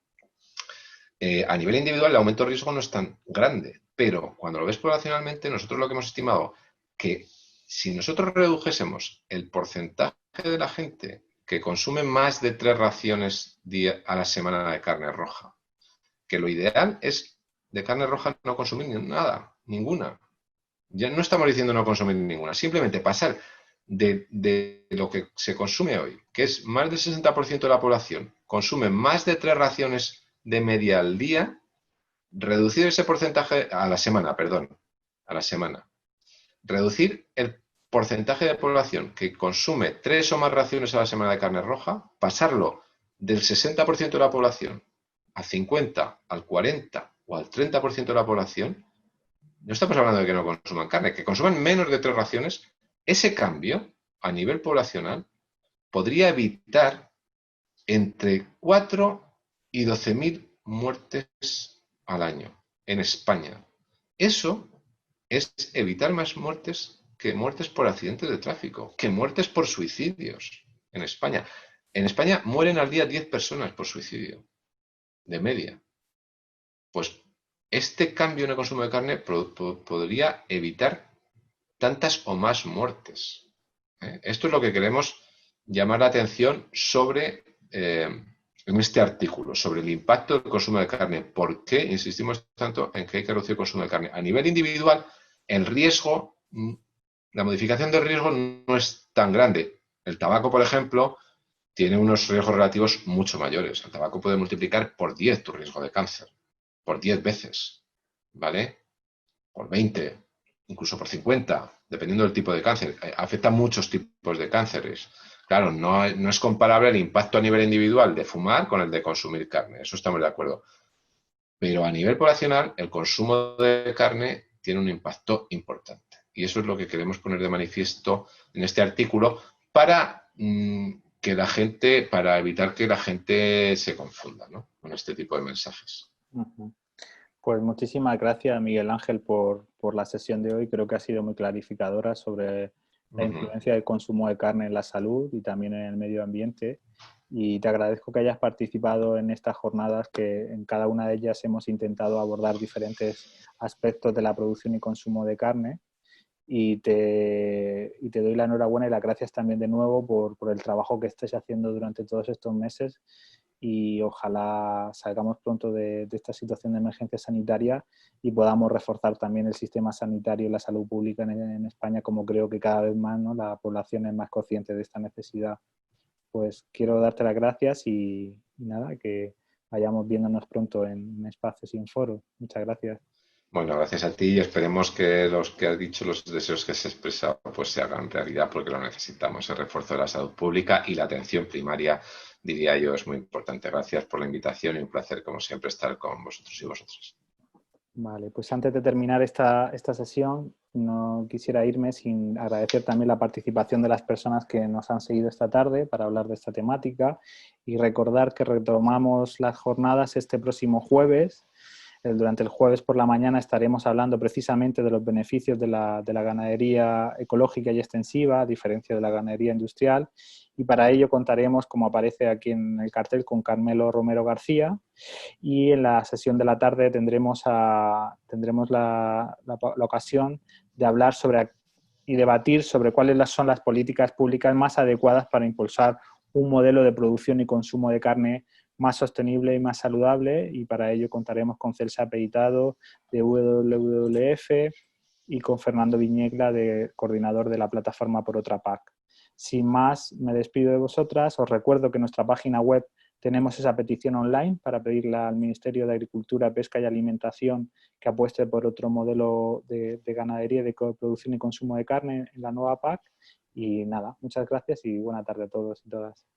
A nivel individual el aumento de riesgo no es tan grande, pero cuando lo ves poblacionalmente, nosotros lo que hemos estimado que si nosotros redujésemos el porcentaje de la gente que consume más de 3 raciones a la semana de carne roja, que lo ideal es de carne roja no consumir nada, ninguna. Ya no estamos diciendo no consumir ninguna, simplemente pasar de lo que se consume hoy, que es más del 60% de la población, consume más de 3 raciones de media al día, reducir ese porcentaje a la semana, perdón, a la semana. Reducir el porcentaje de población que consume 3 o más raciones a la semana de carne roja, pasarlo del 60% de la población al 50, al 40 o al 30% de la población, no estamos hablando de que no consuman carne, que consuman menos de 3 raciones, ese cambio a nivel poblacional podría evitar entre 4 y 12.000 muertes al año en España. Eso es evitar más muertes que muertes por accidentes de tráfico, que muertes por suicidios en España. En España mueren al día 10 personas por suicidio, de media. Pues este cambio en el consumo de carne podría evitar tantas o más muertes. Esto es lo que queremos llamar la atención sobre en este artículo, sobre el impacto del consumo de carne. ¿Por qué insistimos tanto en que hay que reducir el consumo de carne? A nivel individual, el riesgo, la modificación del riesgo no es tan grande. El tabaco, por ejemplo, tiene unos riesgos relativos mucho mayores. El tabaco puede multiplicar por 10 tu riesgo de cáncer, por 10 veces, ¿vale? Por 20, incluso por 50, dependiendo del tipo de cáncer. Afecta a muchos tipos de cánceres. Claro, no es comparable el impacto a nivel individual de fumar con el de consumir carne, eso estamos de acuerdo. Pero a nivel poblacional, el consumo de carne tiene un impacto importante. Y eso es lo que queremos poner de manifiesto en este artículo para para evitar que la gente se confunda, ¿no?, con este tipo de mensajes. Ujú. Pues muchísimas gracias, Miguel Ángel, por la sesión de hoy. Creo que ha sido muy clarificadora sobre la Ujú. influencia del consumo de carne en la salud y también en el medio ambiente. Y te agradezco que hayas participado en estas jornadas, que en cada una de ellas hemos intentado abordar diferentes aspectos de la producción y consumo de carne. Y te doy la enhorabuena y las gracias también de nuevo por el trabajo que estés haciendo durante todos estos meses, y ojalá salgamos pronto de esta situación de emergencia sanitaria y podamos reforzar también el sistema sanitario y la salud pública en España, como creo que cada vez más, ¿no?, la población es más consciente de esta necesidad. Pues quiero darte las gracias y nada, que vayamos viéndonos pronto en espacios y en foros. Muchas gracias. Bueno, gracias a ti y esperemos que los que has dicho, los deseos que se has expresado, pues se hagan realidad porque lo necesitamos. El refuerzo de la salud pública y la atención primaria, diría yo, es muy importante. Gracias por la invitación y un placer, como siempre, estar con vosotros y vosotras. Vale, pues antes de terminar esta sesión, no quisiera irme sin agradecer también la participación de las personas que nos han seguido esta tarde para hablar de esta temática, y recordar que retomamos las jornadas este próximo jueves. Durante el jueves por la mañana estaremos hablando precisamente de los beneficios de la ganadería ecológica y extensiva, a diferencia de la ganadería industrial, y para ello contaremos, como aparece aquí en el cartel, con Carmelo Romero García. Y en la sesión de la tarde tendremos la ocasión de hablar sobre y debatir sobre cuáles son las políticas públicas más adecuadas para impulsar un modelo de producción y consumo de carne más sostenible y más saludable, y para ello contaremos con Celsa Peitado de WWF y con Fernando Viñegla, coordinador de la plataforma Por Otra PAC. Sin más, me despido de vosotras. Os recuerdo que en nuestra página web tenemos esa petición online para pedirle al Ministerio de Agricultura, Pesca y Alimentación que apueste por otro modelo de ganadería, de producción y consumo de carne en la nueva PAC. Y nada, muchas gracias y buena tarde a todos y todas.